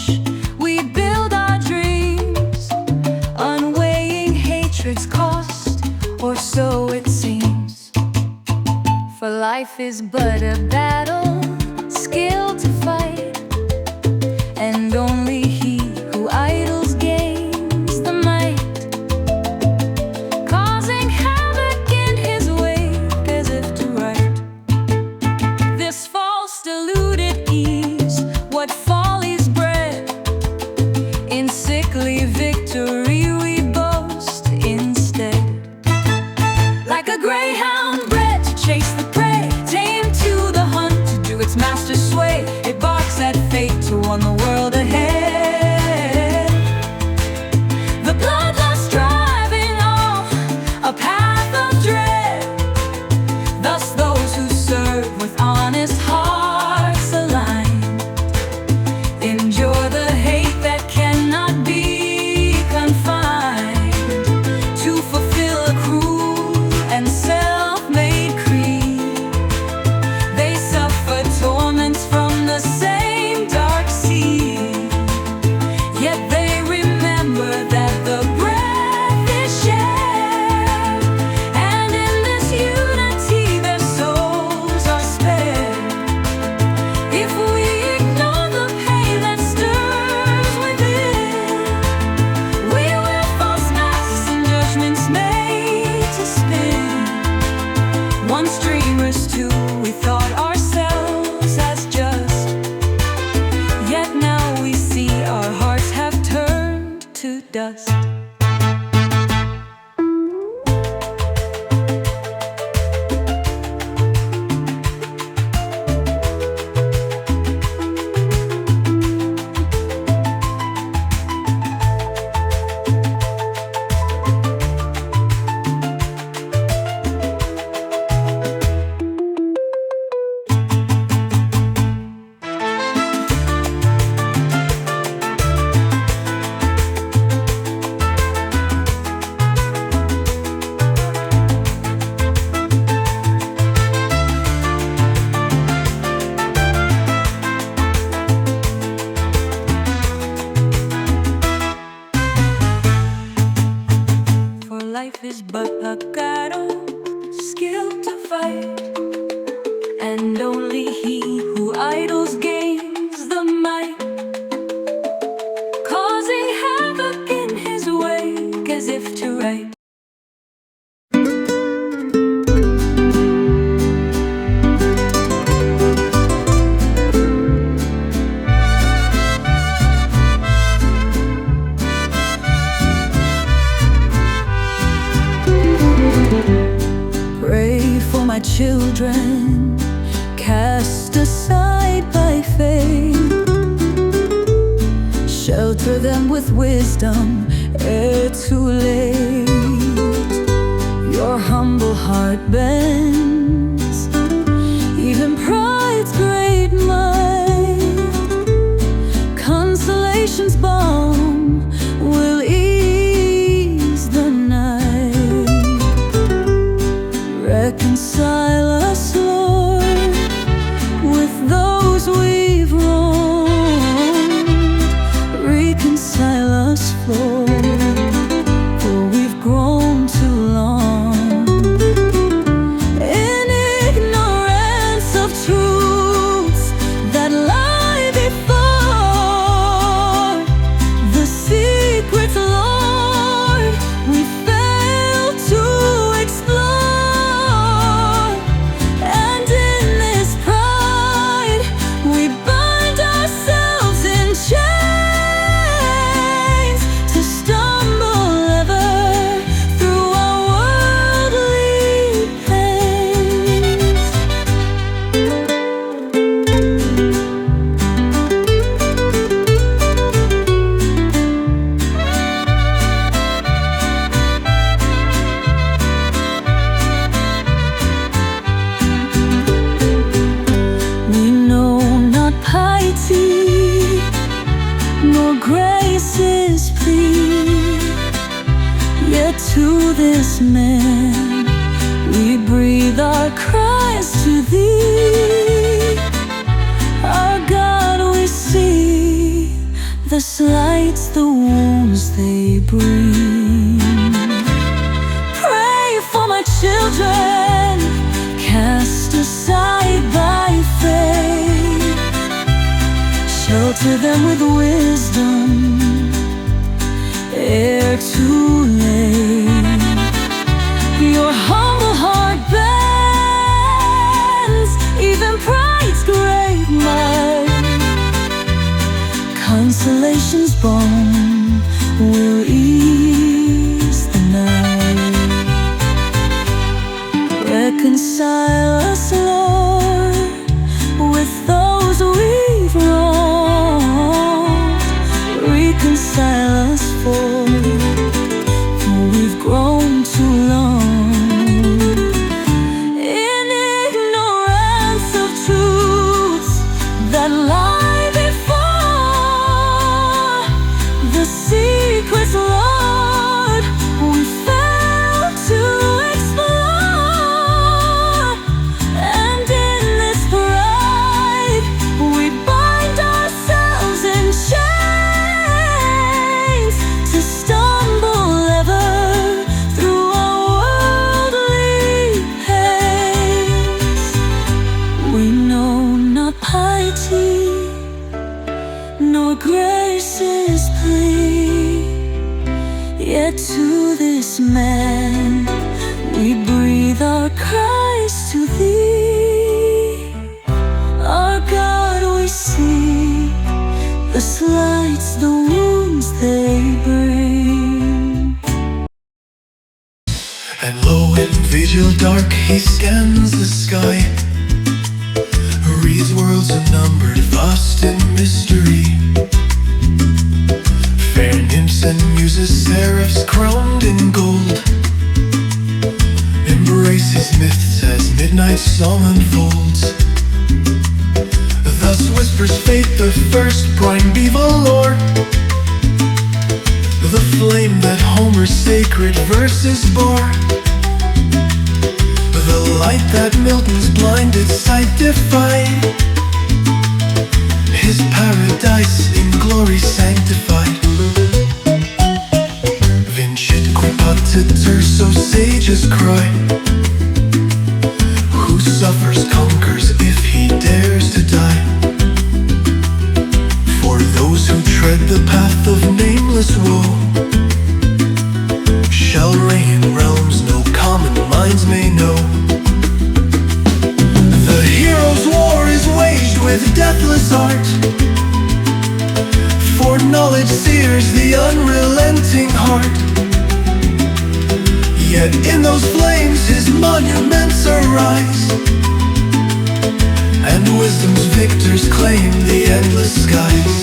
we build our dreams, unweighing hatred's cost, or so it seems. For life is but a battle, skill to fight, and only he who idles gains the might, causing havoc in his wake as if to right. This false deluded ease, what follies bred, in sickly victory we boast instead. Like a greyhound bred to chase the prey, tamed to the hunt to do its master's sway, it barks at fate to warn the world ahead. The bloodlust driving on a path of dread, thus those who serve with honest hearts aligned endure the hate that cannot be confined to fulfill a cruel and self-made creed. They suffer torments from the same dark sea, yet they remember that the breath is shared, and in this unity their souls are spared. If we ignore the pain that stirs within, we wear false masks and judgments made to spin. Once dreamers too, we thought ourselves as just, yet now we see our hearts have turned to dust. For life is but a battle, skill to fight, and only he who idles gains the might, causing havoc in his wake as if to right. Pray for my children, cast aside by fate. Shelter them with wisdom, ere too late. Your humble heart bends, even pride's great might. Consolation's balm will ease the night. Reconcile us, Lord, with those we've wronged. Reconcile us, Lord, for we've grown too long. nor grace's plea. Yet to this man we breathe our cries to thee. Our God we see, the slights, the wounds they bring. Pray for my children, cast aside by faith. Shelter them with wisdom, ere too late. Your humble heart bends, even pride's great might. Consolation's balm will ease the night. Reconcile us, Lord, with those we've wronged. Reconcile us, for we've grown too long in ignorance of truths that lie before. The secrets, Lord, we fail to explore. And in this pride we bind ourselves in chains, to stumble ever through our worldly pains. We know not piety, nor grace's plea. Yet to this man we breathe our cries to thee. Our God we see, the slights, the wounds they bring. And lo, in vigil dark he scans the sky, reads worlds unnumbered, vast in mystery. Fair nymphs and muses, seraphs crowned in gold, embrace his myths as midnight song unfolds. Thus whispers fate, the first primeval lore, the flame that Homer's sacred verses bore, the light that Milton's blinded sight defied, his paradise in glory sanctified. Vincit qui pater, so sages cry. Who suffers conquers if he dares to die. For those who tread the path of nameless woe shall reign in realms no common minds may know. The hero's war is waged with deathless art, for knowledge sears the unrelenting heart. Yet in those flames his monuments arise, and wisdom's victors claim the endless skies.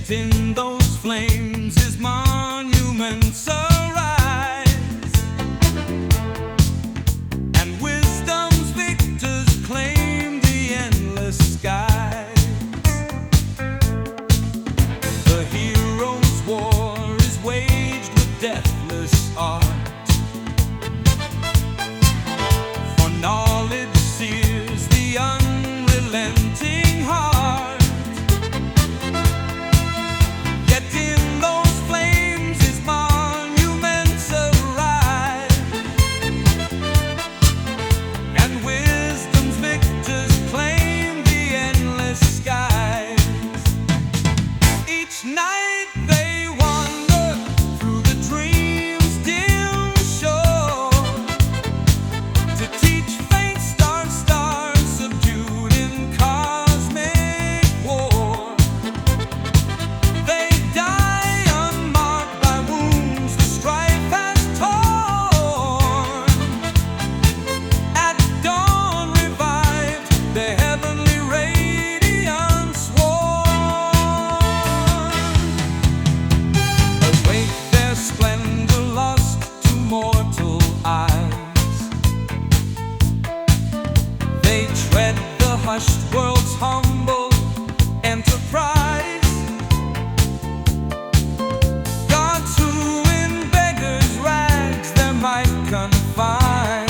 In those flames his monuments arise, and wisdom's victors claim the endless skies. The hero's war is waged with deathless art, for knowledge sears the unrelenting heart. In those flames his monument Each night they wander through the dream's dim shore to teach faint stars subdued in cosmic war. They die unmarked by wounds the strife has torn. At dawn revived, their heavenly radiance worn. Awake their splendor lost to mortal eyes. They tread the hushed world's humble enterprise. Gods who in beggars' rags their might confine,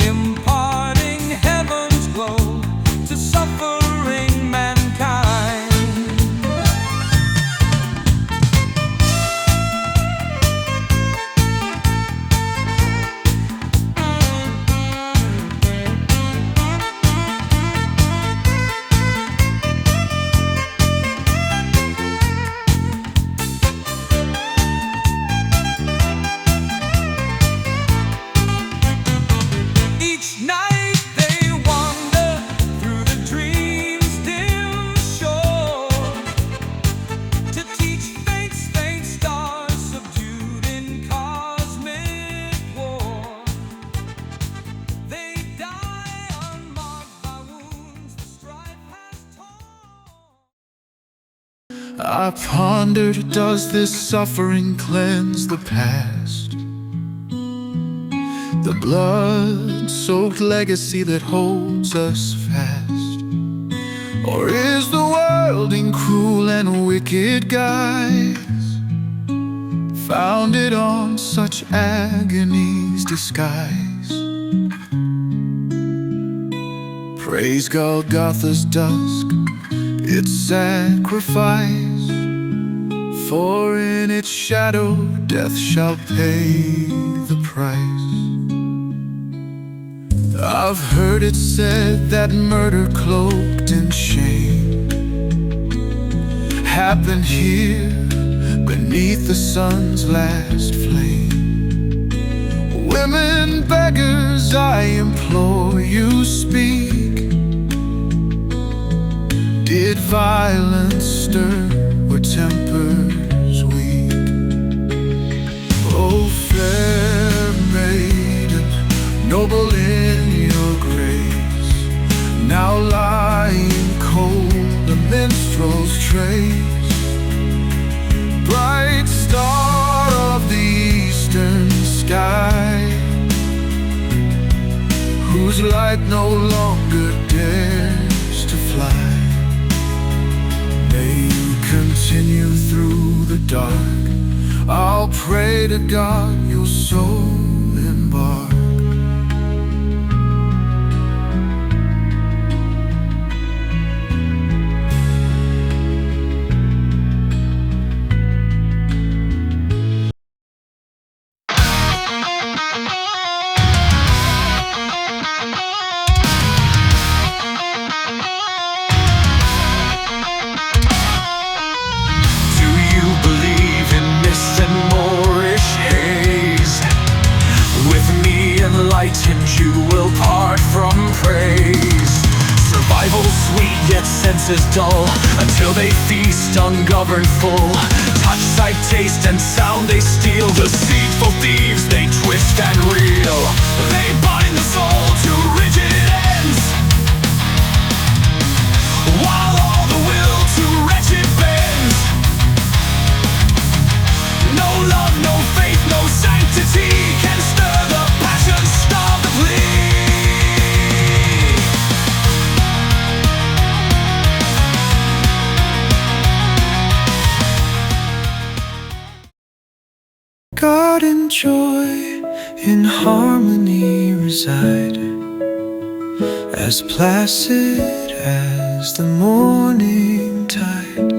imparting heaven's glow to suffering mankind. Each night they wander through the dream's dim shore to teach faint stars subdued in cosmic war. They die unmarked by wounds the strife has torn. I pondered, does this suffering cleanse the past? The blood-soaked legacy that holds us fast? Or is the world in cruel and wicked guise, founded on such agony's disguise? Praise Golgotha's dusk, its sacrifice, for in its shadow death shall pay the price. I've heard it said that murder cloaked in shame happened here beneath the sun's last flame. Women beggars, I implore you, speak. Did violence stir or tempers weak? Oh, fair maiden, noble in your grace, now lying cold a minstrel's trace. Bright star of the eastern sky, whose light no longer dares to fly. May you continue through the dark. I'll pray to God you'll so embark. You will part from praise. Survival sweet, yet senses dull, until they feast ungoverned full. Touch, sight, taste, and sound they steal. Deceitful thieves, they twist and reel. They bind the soul to rigid ends, while all the will to wretched bends. No love, no faith, no sanctity can stir the passion, starve the plea. God and joy in harmony reside, as placid as the morning tide.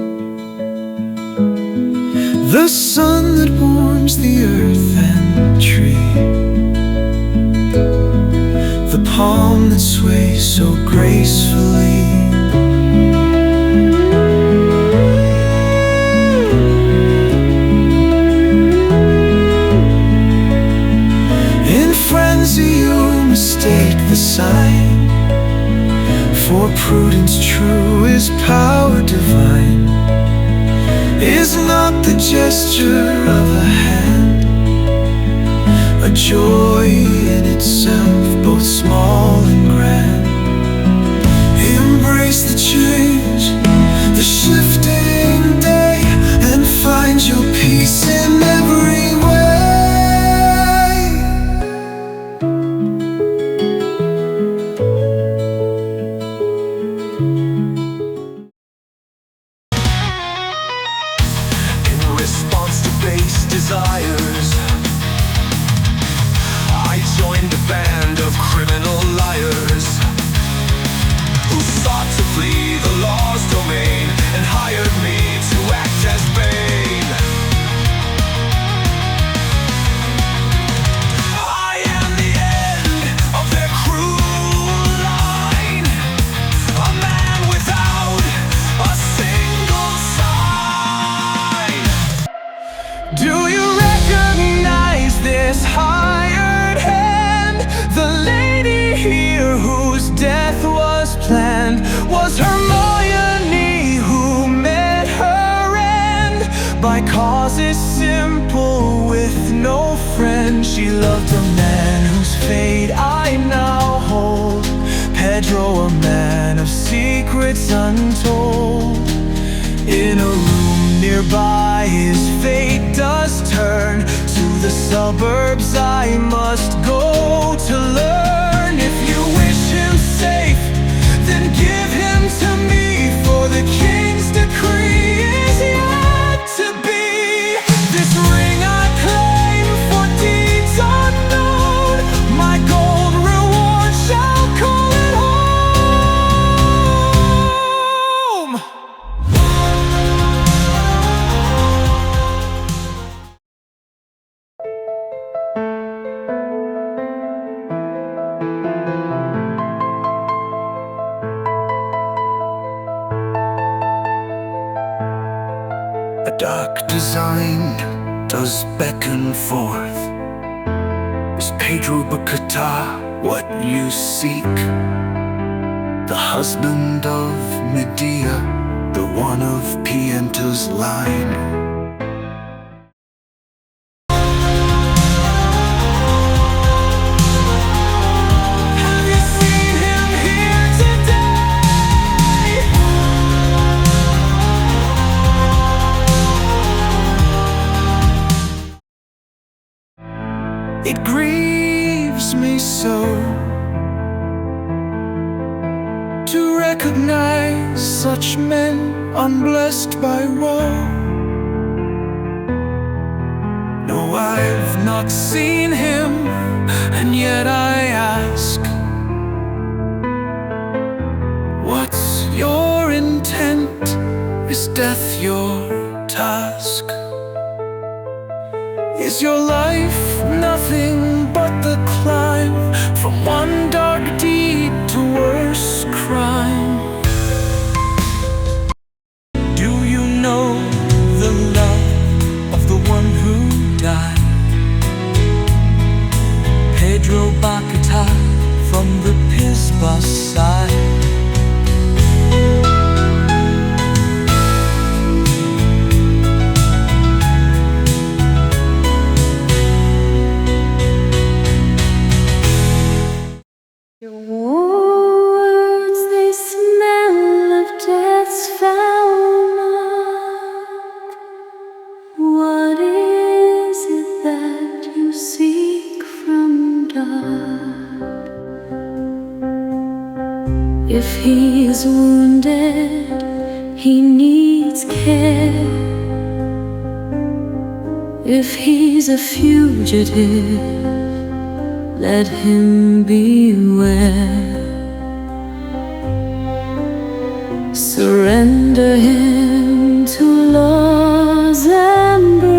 The sun that warms the earth and tree, the palm that sways so gracefully. is not the gesture of a hand, a joy in itself, both small and grand. Embrace the change, the shifting day, and find your peace in every way. In response to base desires, I joined a band of criminal liars who sought to flee the law's domain and hired me to act as bane. I am the end of their cruel line, a man without a single sign. Do you recognize this hired hand? The lady here whose death was planned was Hermione, who met her end by causes simple with no friend. She loved a man whose fate I now hold, Pedro, a man of secrets untold. In a room nearby his fate does turn. To the suburbs I must go to learn. If you wish him safe, then give him to me, for the king's decree is yet to be. This ring I claim for deeds unknown, my gold reward shall call it home. A dark design does beckon forth. Is Pedro Bacatá what you seek? The husband of Medea, the one of Pienta's line. Have you seen him here today? It grieves me so to recognize such men unblessed by woe. No, I've not seen him, and yet I ask, what's your intent? Is death your task? Is your life nothing but the climb from one dark deed to worse crime? Do you know the love of the one who died? Pedro Bacatá from the Pisba side. Your words, they smell of death's foul mouth. What is it that you seek from God? If he is wounded, he needs care. If he's a fugitive, let him beware. Surrender him to law's embrace,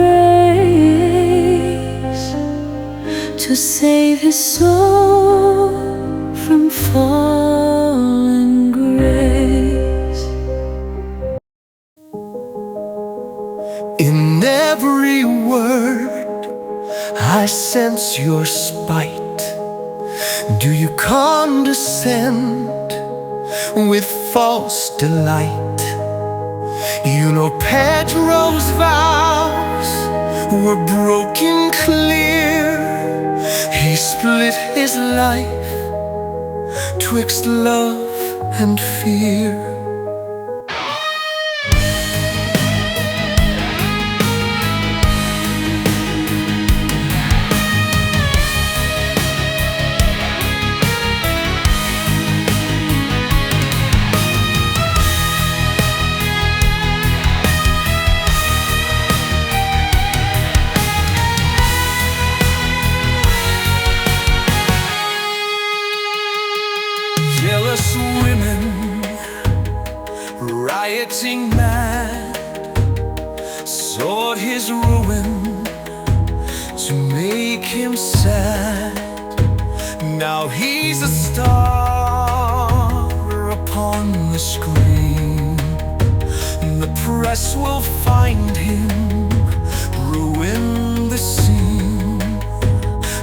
to save his soul from fallen grace. In every word I sense your spite. Do you condescend with false delight? You know Pedro's vows were broken clear. He split his life twixt love and fear. Jealous women, rioting mad, sought his ruin to make him sad. Now he's a star upon the screen. The press will find him, ruin the scene.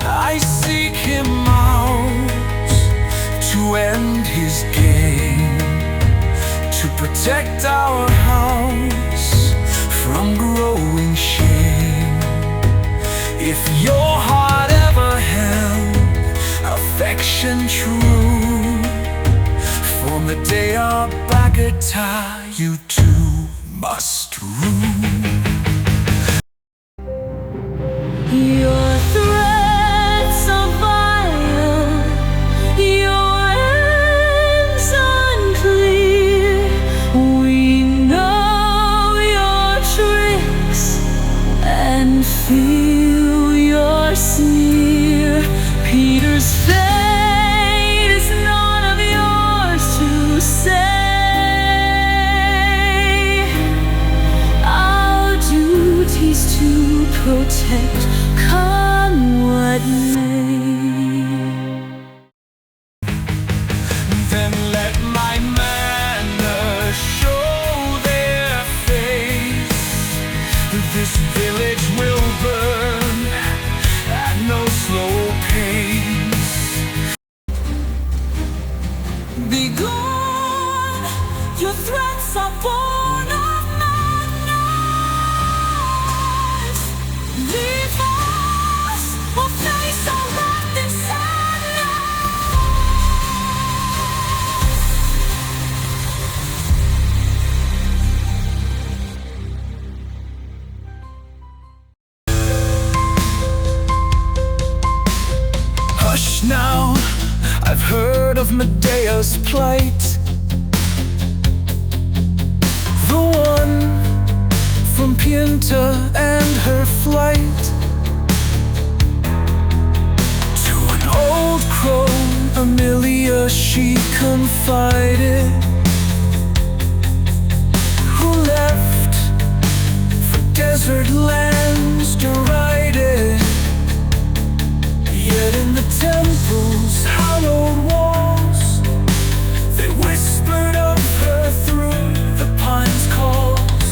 I seek him out to end his game, to protect our house from growing shame. If your heart ever held affection true, for Medea Bacatá you too must rule. Your threats are vile, your ends unclear. We know your tricks and feel your sneer. Peter's fate is none of yours to say. Our duty's to protect, come what may. Then let my manners show their face. This village will burn at no slow pace. Be gone, your threats are born of madness. Leave us, or face our wrath in sadness. Hush now, I've heard of Medea's plight. The one from Pinta and her flight. To an old crone, Amelia, she confided, who left for desert lands derided. Yet in the temple's hallowed walls, they whispered of her through the pine's calls.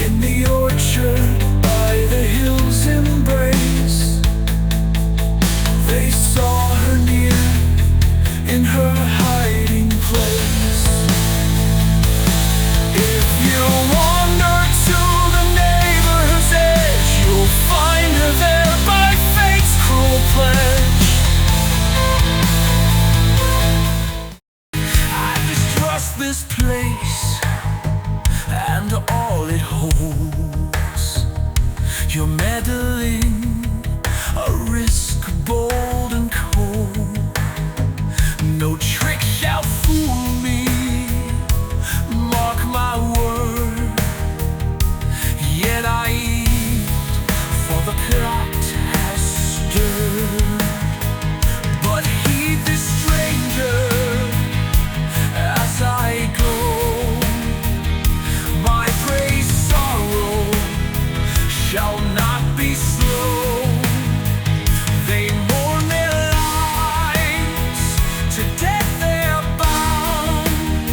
In the orchard by the hill's embrace, they saw her near in her hiding place. If you wander to the neighbor's edge, you'll find her there by fate's cruel pledge. I distrust this place and all it holds. You're meddling, a risk bold and cold. No trick shall fool me, mark my word. Yet I eat, for the plot has stirred. But heed this stranger as I go. My brave sorrow shall not be slow. They mourn their lives, to death they are bound.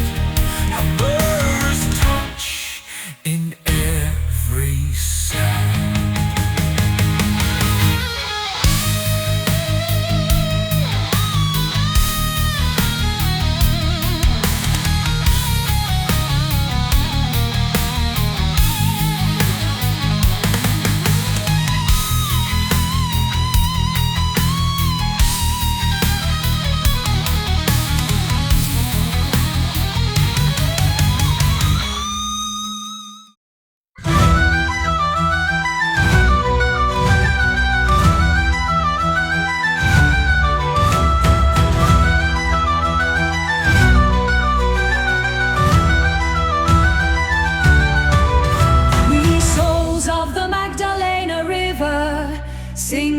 A murderous touch in every sound.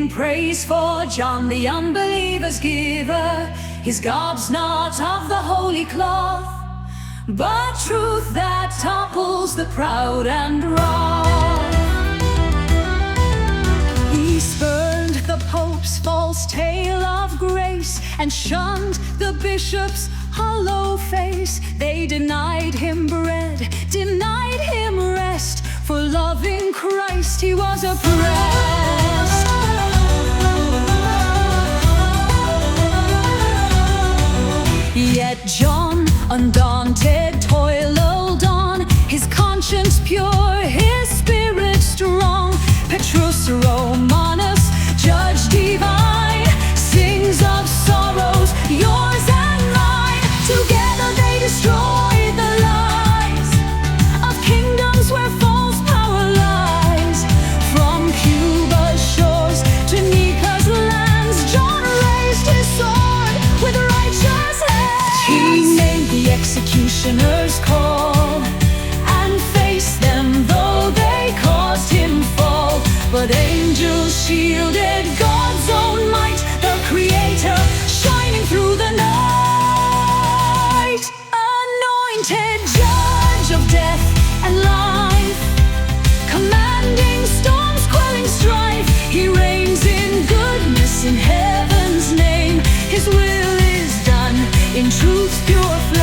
sing praise for John, the unbeliever's giver. His garb's not of the holy cloth, but truth that topples the proud and wrong. He spurned the Pope's false tale of grace and shunned the bishop's hollow face. They denied him bread, denied him rest. For loving Christ he was oppressed. Yet John, undaunted, toiled on, his conscience pure, his spirit strong. Petrus Romanus, judge divine, sings of sorrows, yours and mine. Together they destroy the lies of kingdoms where false power lies. From Cuba's shores to Nika's lands, John raised his sword with righteous hands. He named the executioner's call and faced them, though they caused him fall. But angels shielded God's own might, the Creator shining through the night. Anointed judge of death and life, commanding storms, quelling strife. He reigns in goodness in heaven's name. His will is done in truth's pure flame.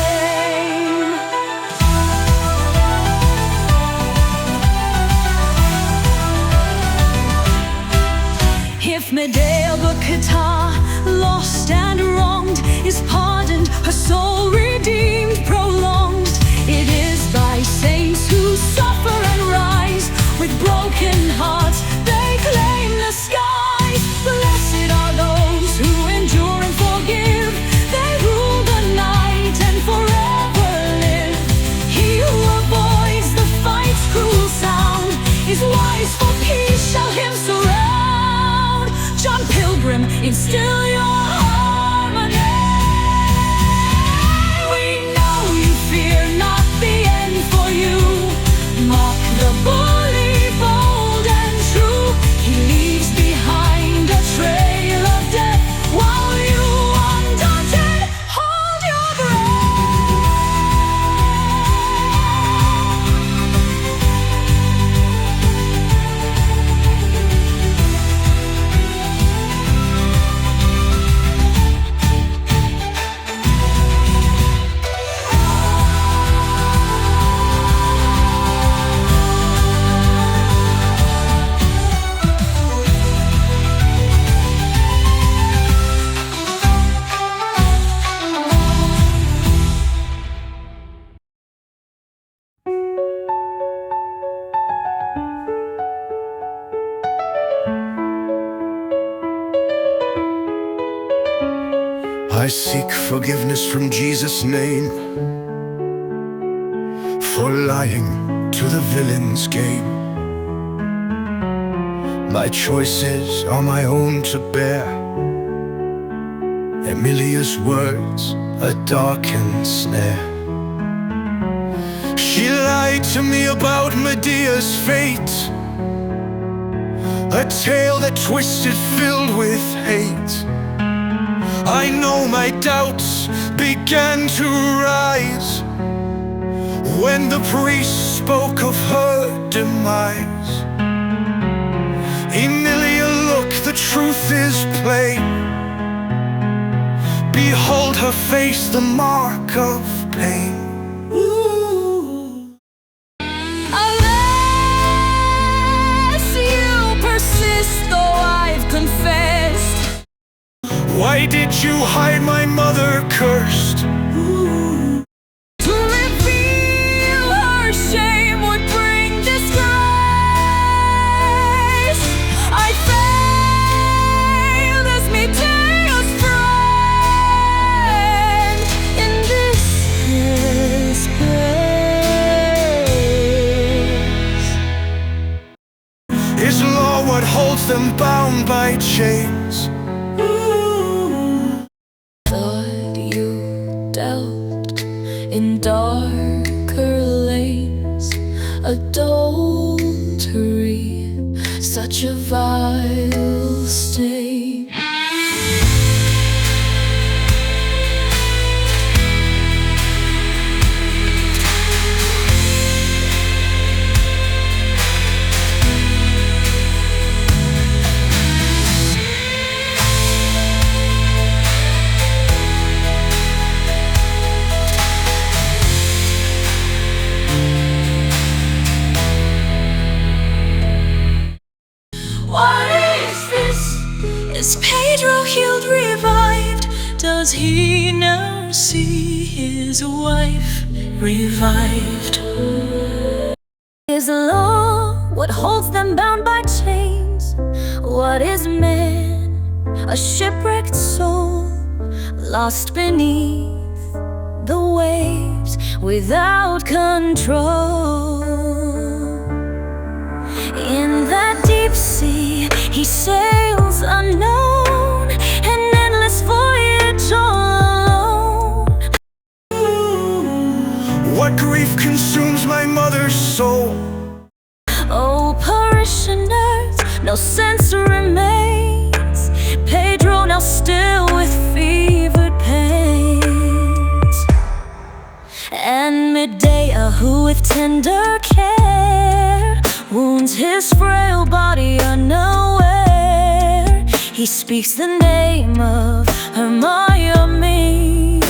If Medea Bacatá, lost and wronged, is pardoned, her soul redeemed, prolonged. It is by saints who suffer and rise with broken hearts, they claim the skies. Blessed are those who endure and forgive, they rule the night and forever live. He who avoids the fight's cruel sound is wise, for peace shall him surround. John Pilgrim, instill your harmony. We know you fear not the end for you. Mock the bully, bold and true. He leaves behind a trail of death, while you, undaunted, hold your I seek forgiveness from Jesus' name for lying to the villain's game. My choices are my own to bear. Emilia's words, a darkened snare. She lied to me about Medea's fate, a tale that twisted, filled with hate. I know my doubts began to rise when the priest spoke of her demise. Emilia, look, the truth is plain. Behold her face, the mark of pain. Unless you persist, though I've confessed. Why did you hide my mother cursed? To reveal her shame would bring disgrace. I failed as Medea's friend in this place. Is law what holds them bound by chains? Thought you dealt in darker lanes, adultery, such a vile stain. Is Pedro healed, revived? Does he now see his wife revived? Is law what holds them bound by chains? What is man? A shipwrecked soul, lost beneath the waves without control. In that deep sea he sails unknown, an endless voyage all alone. What grief consumes my mother's soul? Oh, parishioners, no sense remains. Pedro now still with fevered pains, and Medea, who with tender care wounds his frail body unaware. He speaks the name of Hermione.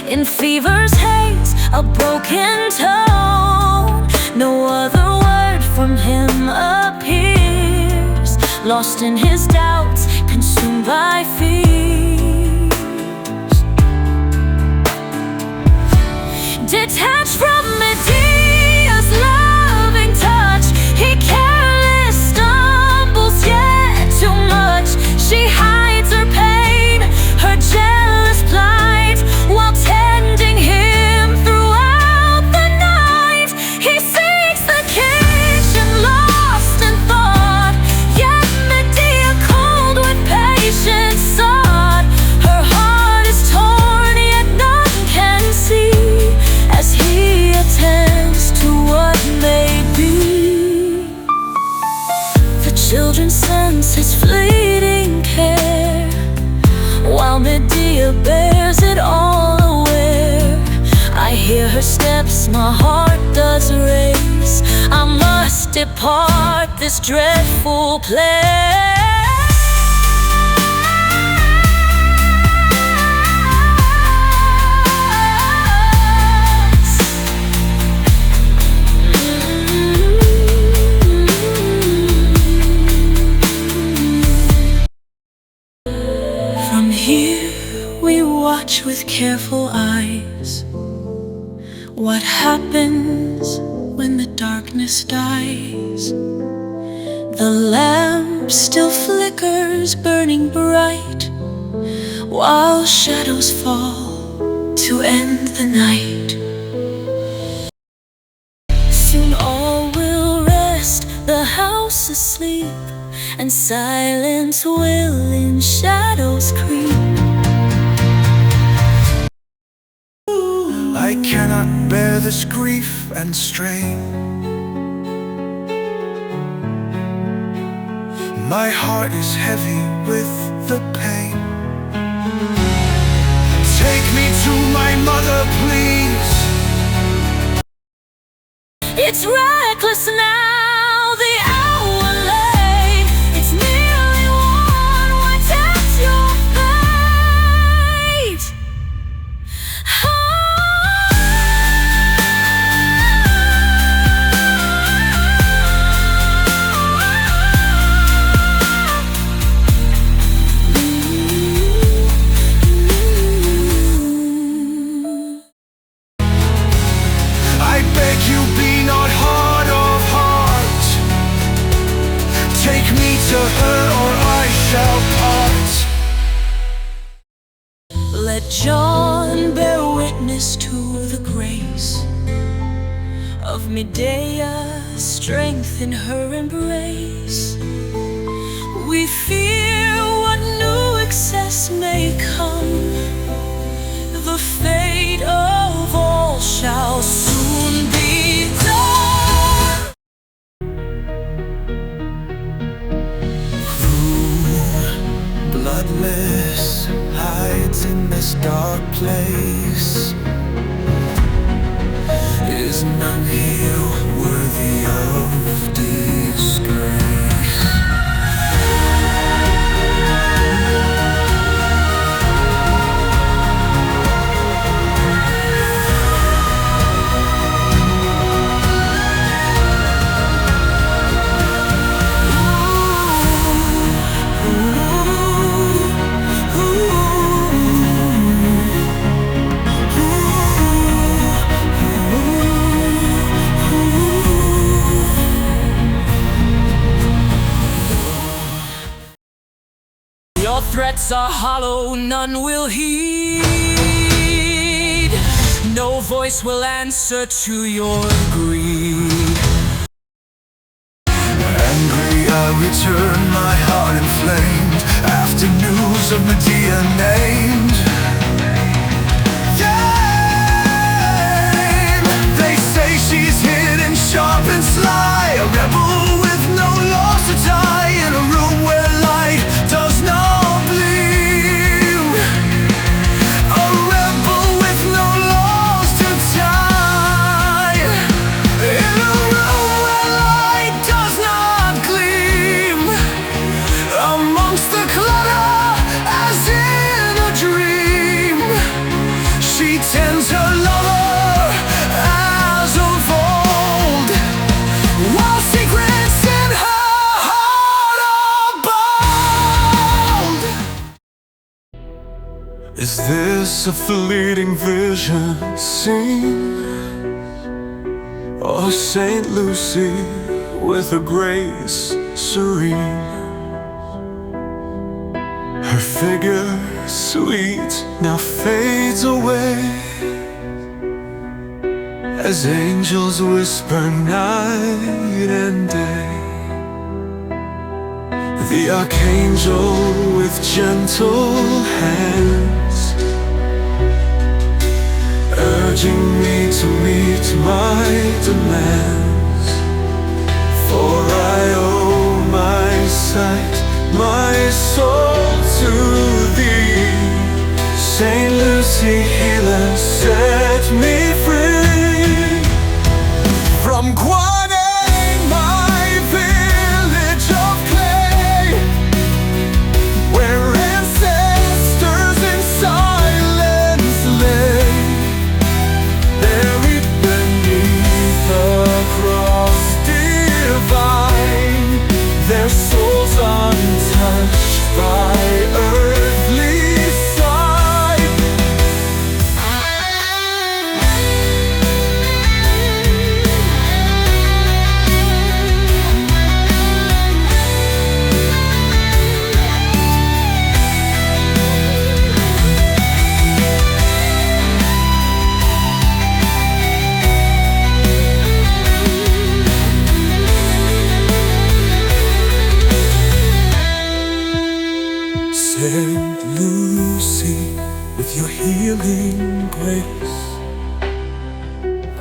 In fever's haze, a broken tone, no other word from him appears. Lost in his doubts, consumed by fears, detached from Medea's loving touch, he careless stumbles yet too much. She hides her pain, her jealous plight, while tending him throughout the night. He seeks the kitchen, lost in thought, yet Medea, cold with patience, sought. Her heart is torn, yet none can see, as he attends to what may be. The children sense his fleeting care, while Medea bears it all aware. I hear her steps, my heart does race. I must depart this dreadful place. From here we watch with careful eyes what happens when the darkness dies. The lamp still flickers, burning bright, while shadows fall to end the night. Soon all will rest, the house asleep, and silence will in shadows creep. I cannot bear this grief and strain. My heart is heavy with the pain. Take me to my mother, please. It's reckless now, the hour late. It's nearly one, why tempt your fate? I beg you, be not hard of heart. Take me to her or I shall part. Let John bear witness to the grace of Medea, strength in her embrace. We fear what new excess may come. The fate of all shall soon be done. Bloodless hides in this dark place. Is none here worthy of disgrace? threats are hollow, none will heed. No voice will answer to your greed. Angry I return, my heart inflamed, after news of Medea named. They say she's hidden, sharp and sly, a rebel with no laws to tie, in a room where light does not gleam. A rebel with no laws to tie, in a room where light does not gleam. Amongst the clutter, as in a dream, she tends her lover as of old, while secrets in her heart are bold. Is this a fleeting vision seen, or Saint Lucy with a grace serene? Her figure sweet now fades away, as angels whisper night and day. The archangel with gentle hands, urging me to meet my demands. For I owe my sight, my soul to thee. Saint Lucy, healer, set me free from Guanay, my village of clay, where ancestors in silence lay, buried beneath the cross divine, their souls untouched by earthly sight. Saint Lucy, with your healing grace,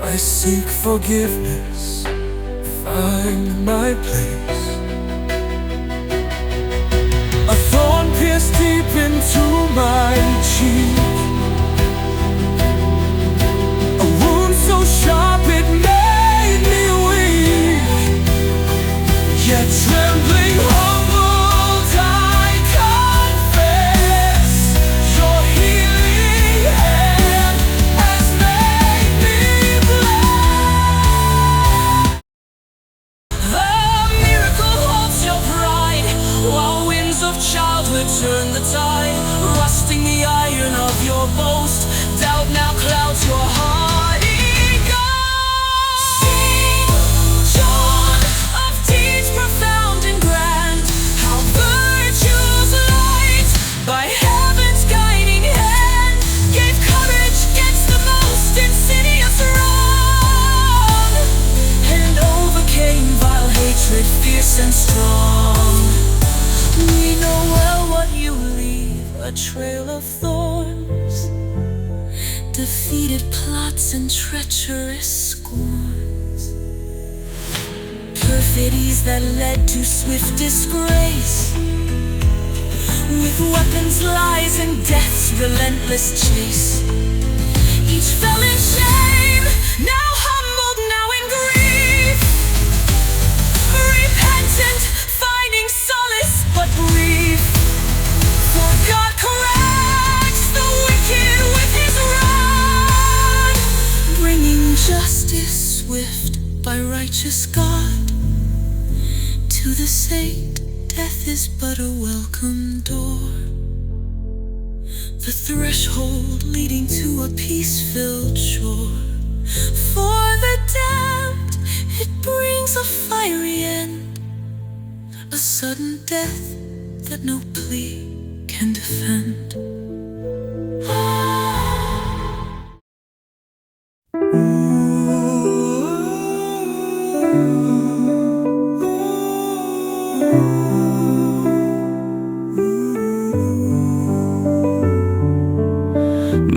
I seek forgiveness, find my place. A thorn pierced deep into my cheek, a wound so sharp it made me weak, yet trembling humbled I confess, your healing hand has made me blessed. The miracle holds your pride, while winds of childhood turn the tide, rusting the iron of your boast. Doubt now clouds your hardy ghost. Sing, John, of deeds profound and grand, how virtue's light, by heaven's guiding hand, gave courage against the most insidious wrong, and overcame vile hatred, fierce and strong. We know well what you leave, a trail of thorns, defeated plots and treacherous scorns, perfidies that led to swift disgrace, with weapons, lies, and death's relentless chase. Each fell in shame, now humbled, now in grief, repentant, finding solace but brief. For God corrects the wicked with his rod, bringing justice swift by righteous God. To the saint, death is but a welcome door, the threshold leading to a peace-filled shore. For the damned, it brings a fiery end, a sudden death that no plea can defend.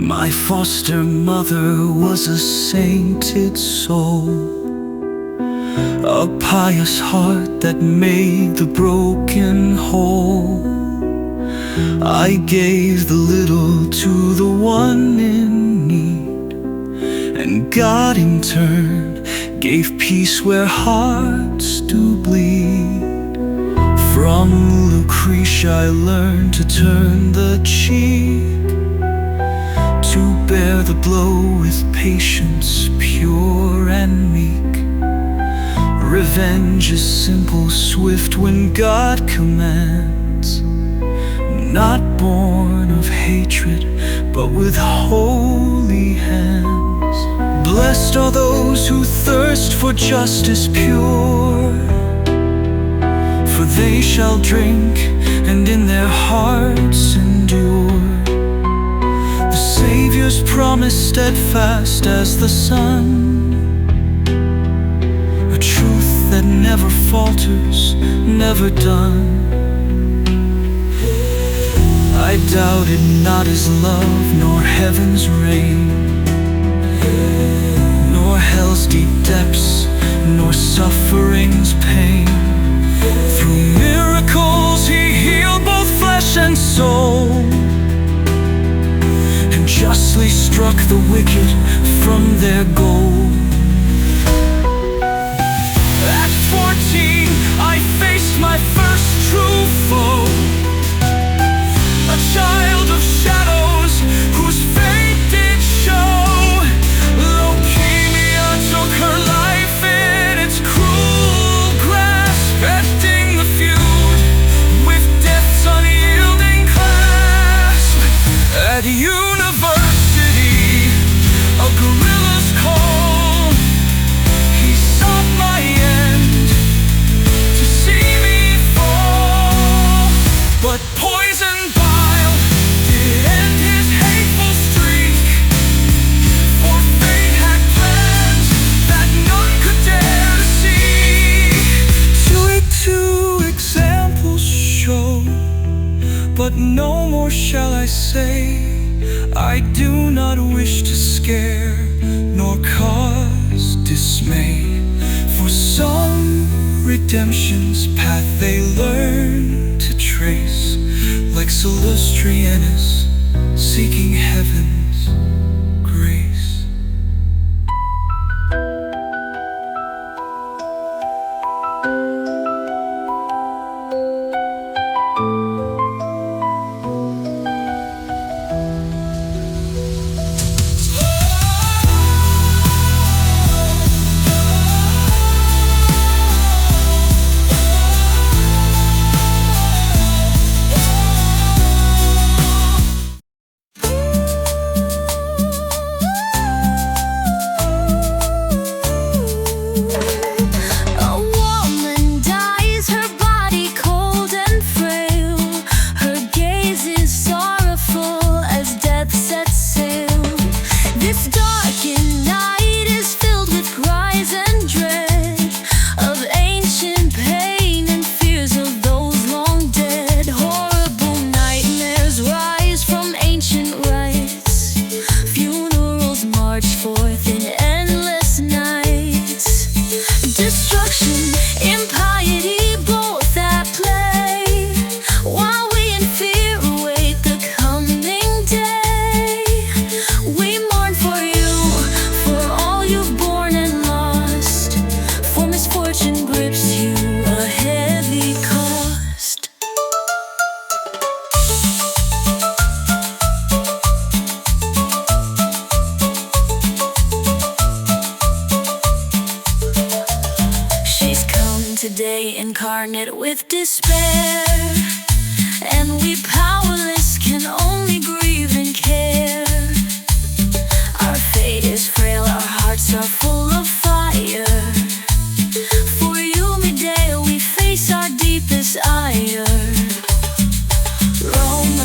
My foster mother was a sainted soul, a pious heart that made the broken whole. I gave the little to the one in need, and God in turn gave peace where hearts do bleed. From Lucretia I learned to turn the cheek, to bear the blow with patience pure and meek. Revenge is simple, swift when God commands, not born of hatred, but with holy hands. Blessed are those who thirst for justice pure, for they shall drink and in their hearts endure. The Savior's promise steadfast as the sun, a truth that never falters, never done. I doubted not his love, nor heaven's reign, nor hell's deep depths, nor suffering's pain. Through miracles he healed both flesh and soul, and justly struck the wicked from their goal. At 14 I faced my first true foe, a child of shadows whose fate did show. Leukemia took her life in its cruel grasp, ending the feud with death's unyielding clasp. At university, a guerrilla's call, he sought my end to see me fall. But poison bile did end his hateful streak, for fate had plans that none could dare to see. Two examples show, but no more shall I say. I do not wish to scare, nor cause dismay, for some redemption's path they learn to trace, like Celestianus seeking heaven's grace. today incarnate with despair, and we powerless can only grieve and care. Our fate is frail, our hearts are full of fire. For you, Medea, we face our deepest ire. Rome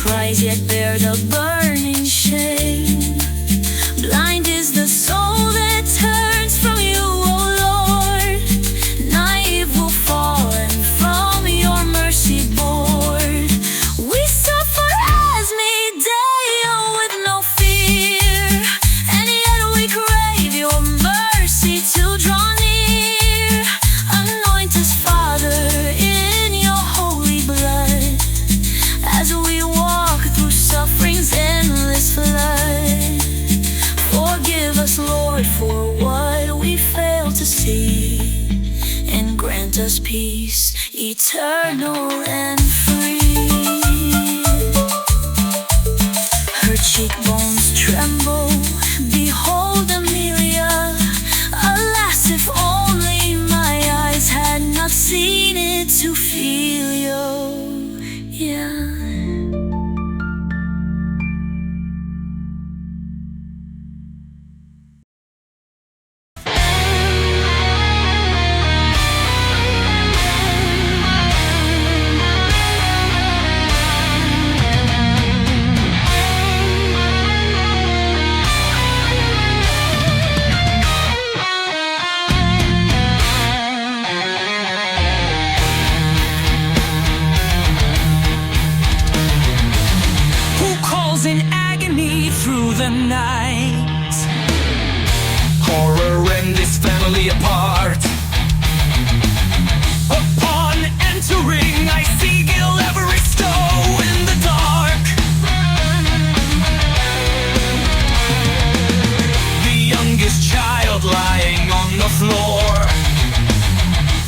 prize, yet bear the burning shame. Blind is the soul that turns from you, O Lord. Naive will fall and from your mercy bored. We suffer as Medea with no fear, and yet we crave your mercy to draw near. Anoint us, Father, in your holy blood, as we walk through suffering's endless flood. Forgive us, Lord, for what we fail to see, and grant us peace, eternal and free. Her cheekbones tremble, behold Amelia. Alas, if only my eyes had not seen it to feel you, yeah. In agony through the night, horror rend this family apart. Upon entering, I see Evaristo in the dark. The youngest child lying on the floor,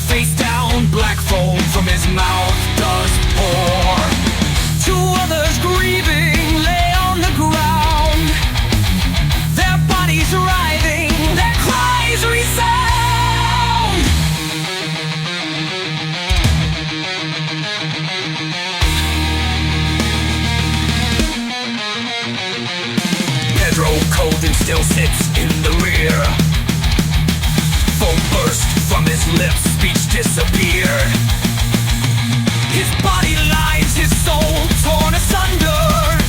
face down, black foam from his mouth does pour. Two others grieving lay on the ground, their bodies writhing, their cries resound. Pedro cold and still sits in the rear. Foam burst from his lips, speech disappeared. His body lies, his soul torn asunder.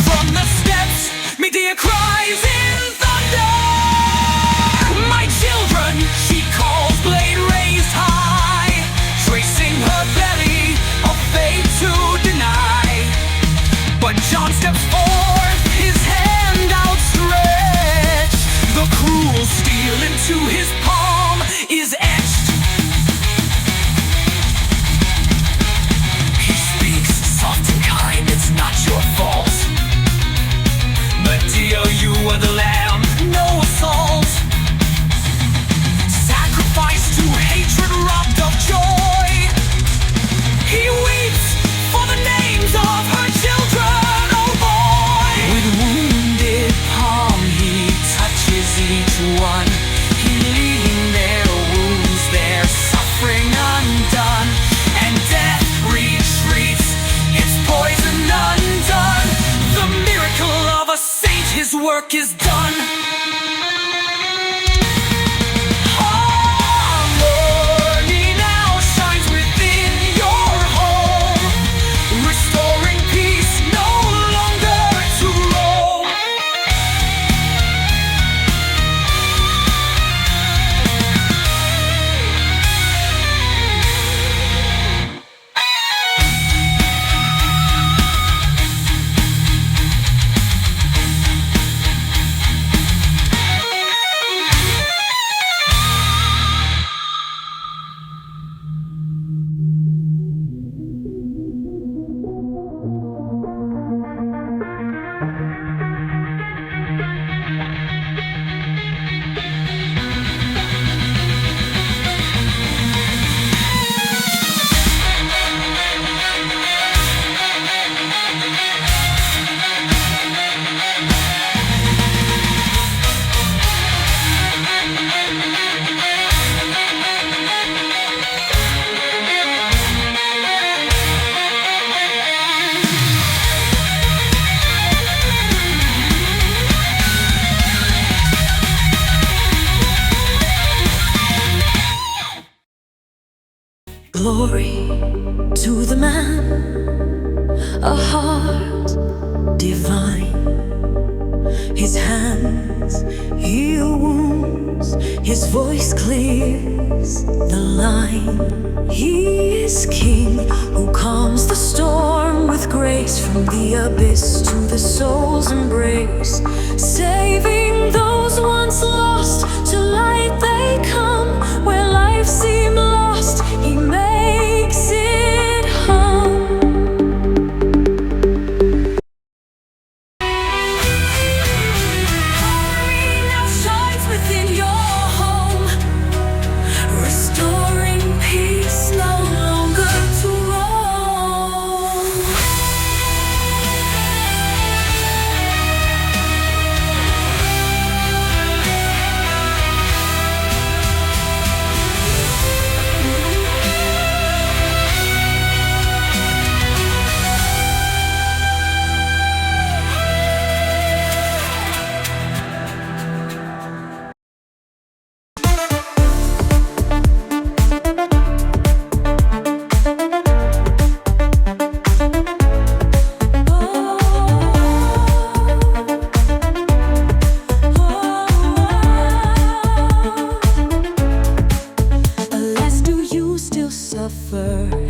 From the steps, Medea cries in thunder. My children, she calls, blade raised high, tracing her belly, a fate to deny. But John steps forth, his hand outstretched. The cruel steel into his palm is etched. Soft and kind, it's not your fault. Medea, you are the lamb, no assault. Sacrifice to hatred, robbed of joy. He weeps for the names of her children, oh boy. With wounded palm he touches each one, healing their wounds, their suffering undone. And death retreats, its poison undone. The miracle of a saint, his work is done. Harmony now shines within your home, restoring peace, no longer to roam. Glory to the man a heart divine. His hands heal wounds, his voice clears the line. He is king who calms the storm with grace, from the abyss to the soul's embrace. Saving those once lost, to light they come. Where life seemed lost, he makes it hum.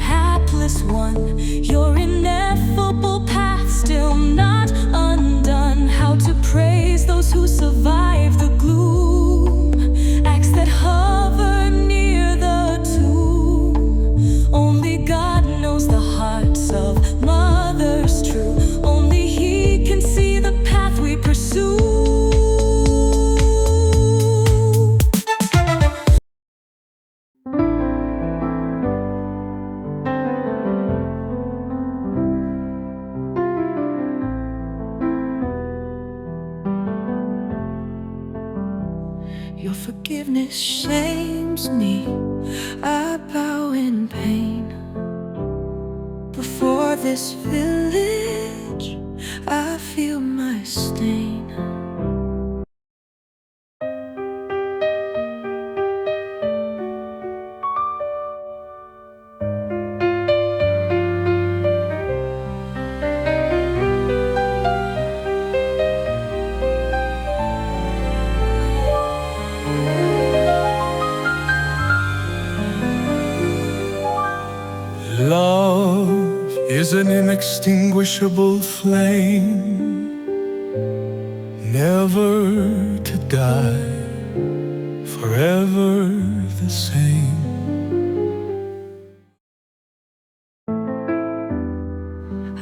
Hapless one, your ineffable path still not undone. How to praise those who survive the gloom, acts that hover near the tomb. Only God knows the hearts of mothers true. Only He can see the path we pursue. Your forgiveness shames me. I bow in pain before this village. I feel my stain. Love is an inextinguishable flame, never to die, forever the same.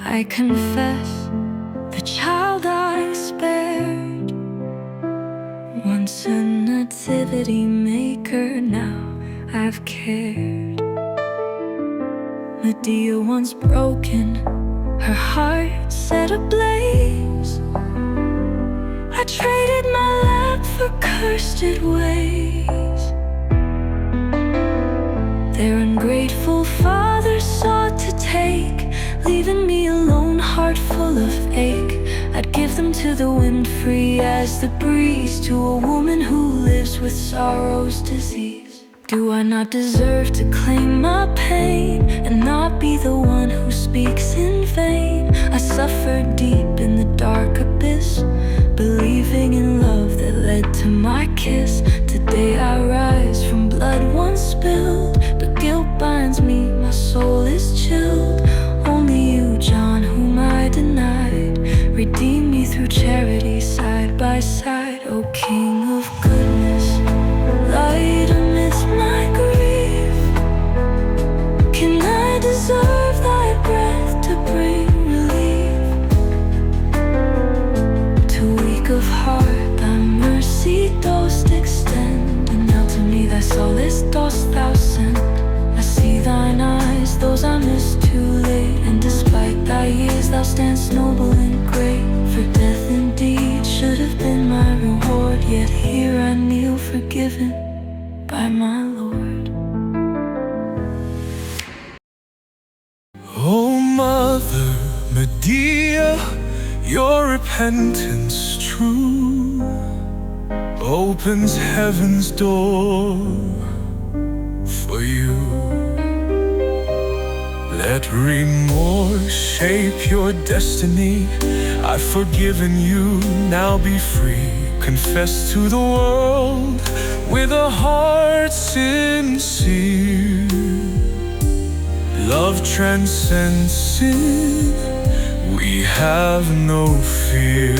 I confess the child I spared, once a nativity maker, now I've cared. Medea once broken, her heart set ablaze. I traded my lap for cursed ways. Their ungrateful father sought to take, leaving me a lone heart full of ache. I'd give them to the wind, free as the breeze, to a woman who lives with sorrow's disease. Do I not deserve to claim my pain and not be the one who speaks in vain? I suffered deep in the dark abyss, believing in love that led to my kiss. Today I rise from blood once spilled, but guilt binds me, my soul is chilled. Only you, John, whom I denied, redeem me through charity side by side. O King of goodness, light amidst my grief, can I deserve thy breath to bring relief? Too weak of heart, thy mercy dost extend, and now to me thy solace dost thou send. I see thine eyes, those I missed too late, and despite thy years thou standst noble and great. For death indeed should have been my reward, yet here I kneel forgiven by my Lord. Oh Mother Medea, your repentance true opens heaven's door for you. Let remorse shape your destiny. I've forgiven you, now be free. Confess to the world with a heart sincere. Love transcends sin, we have no fear.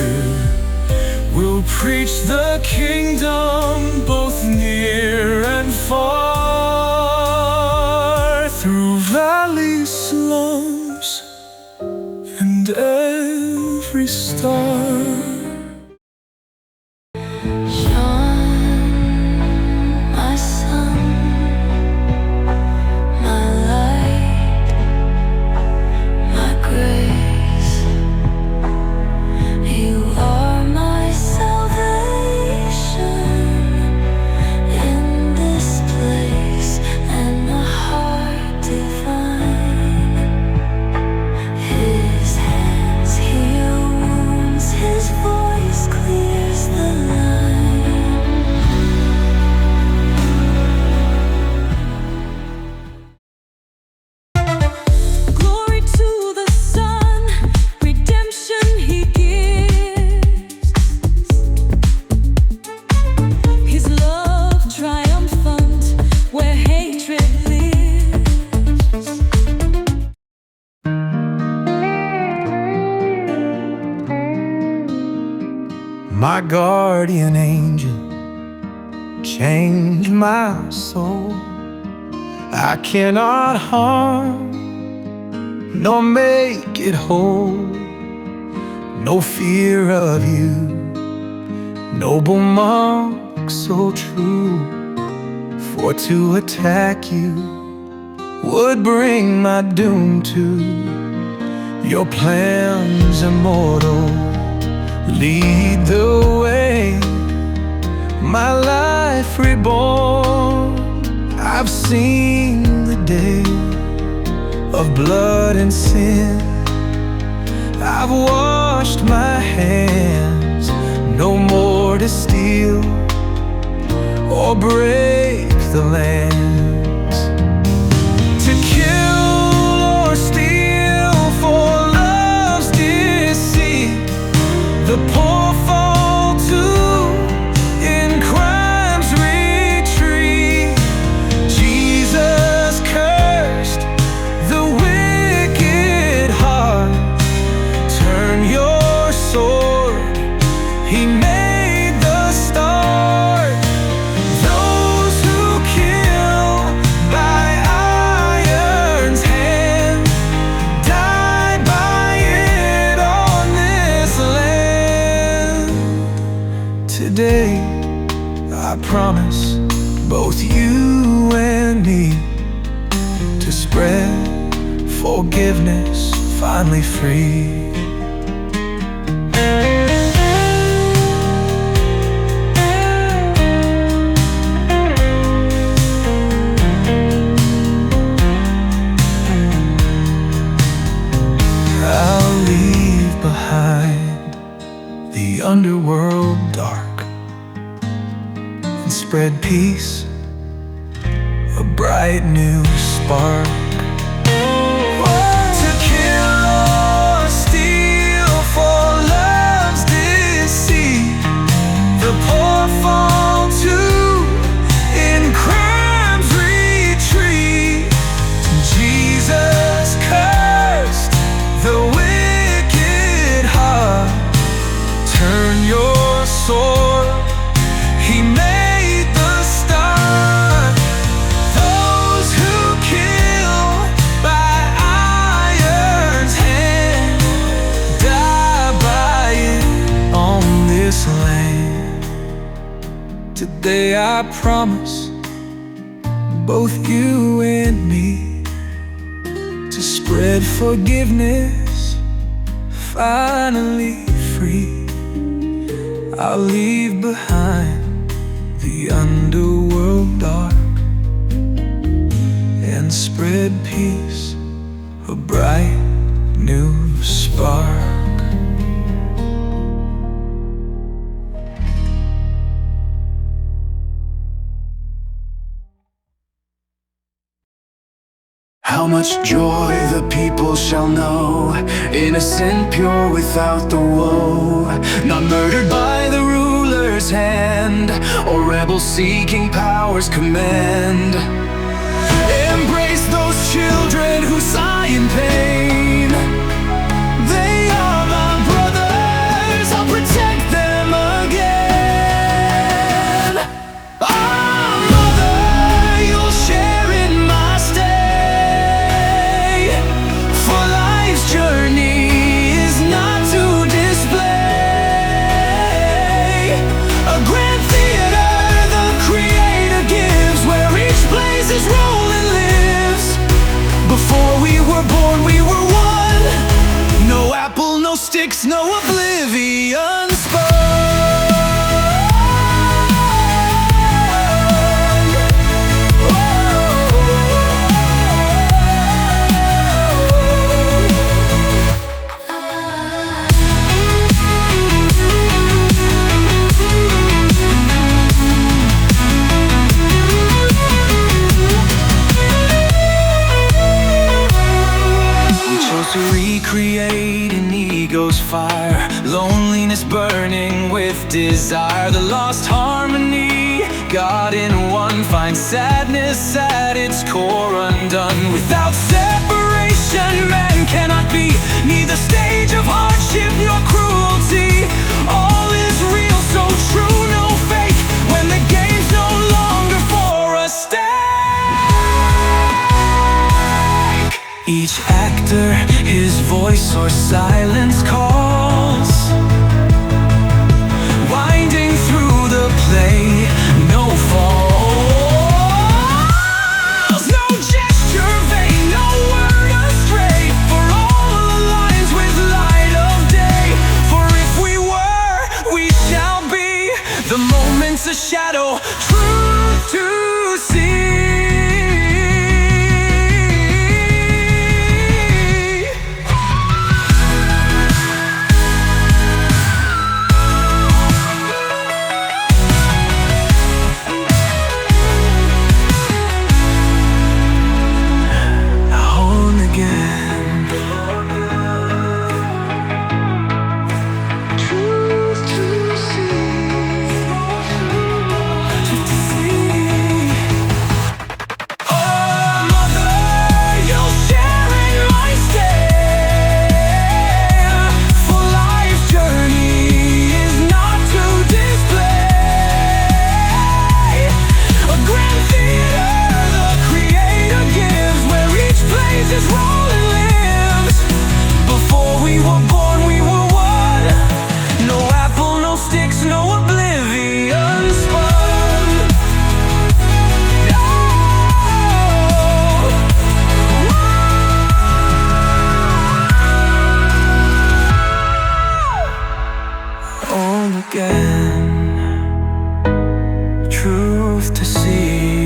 We'll preach the kingdom both near and far, through valleys, slums, and every star. My guardian angel changed my soul. I cannot harm nor make it whole. No fear of you, noble monk so true. For to attack you would bring my doom too. Your plans immortal lead the way, my life reborn. I've seen the day of blood and sin. I've washed my hands, no more to steal or break the lambs, to kill or steal for love's deceit. The poor fall too in crime's retreat. Jesus cursed the wicked heart. Turn your sword, he made the start. Those who kill by iron's hand die by it on this land. Today I promise both you and me to spread forgiveness, finally free. I'll leave behind the underworld dark and spread peace, a bright new spark. To kill or steal for love's deceit. The poor fall too in crime's retreat. Jesus cursed the wicked heart. Turn your sword, he made the start. Those who kill by iron's hand die by it on this land. Today I promise both you and me to spread forgiveness, finally free. I'll leave behind the underworld dark and spread peace, a bright new spark. How much joy the people shall know, innocent, pure, without the woe. Not murdered by the ruler's hand, or rebels seeking power's command. Embrace those children who sigh in pain. They are my brothers, I'll protect them again. Ah, mother, you'll share in my stay, for life's journey is not to display. A grand theater the Creator gives, where each plays his role and lives. Before we were born, we were one. No apple, no sticks, no oblivion to recreate an ego's fire, loneliness burning with desire, the lost harmony, God in one, finds sadness at its core undone. Without separation, man cannot be, neither stage of hardship nor cruelty. All is real, so true, no fake, when the game's no longer for a stake. Each actor, his voice or silence calls, winding through the play, no falls, no gesture vain, no word astray, for all aligns with light of day. For if we were, we shall be, the moment's a shadow, truth to see. Truth to see.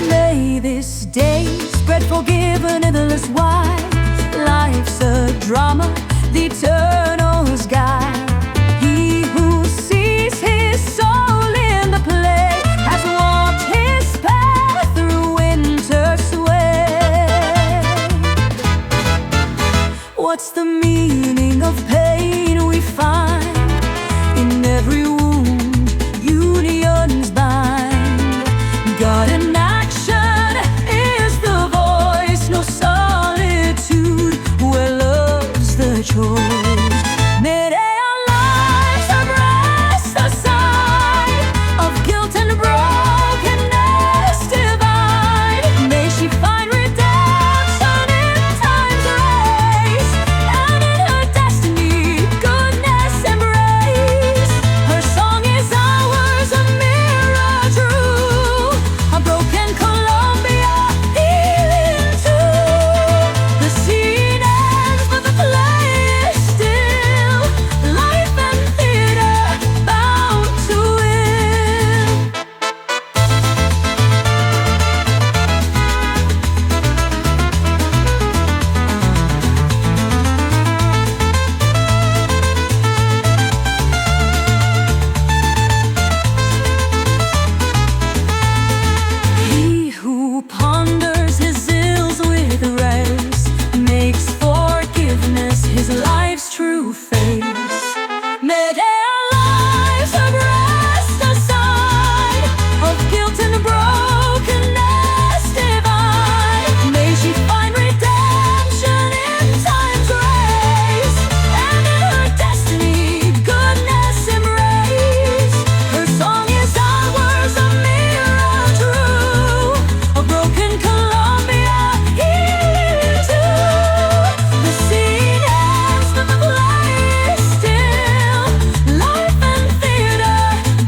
May this day spread forgiven, endless wide. Life's a drama, the eternal's guide. He who sees his soul in the play has walked his path through winter's sway. What's the meaning of pain we find in every wound? Union's bind. God in action is the voice, no solitude where love's the choice. Medea lies her breast aside of guilt and brokenness divine. May she find redemption in time's race, and in her destiny goodness embrace. true face. Medea lies her breast aside, of guilt and brokenness divine. May she find redemption in time's race, and in her destiny goodness embrace. Her song is ours, a mirror true, a broken Colombia healing too. The scene ends, but the play is still. Life and theater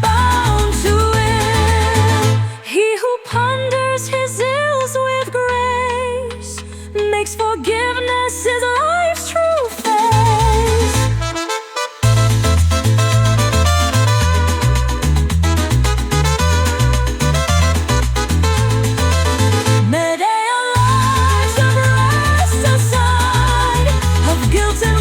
bound to win. He who ponders his ills with grace makes forgiveness his life's true face. Medea lies her breast aside, of guilt and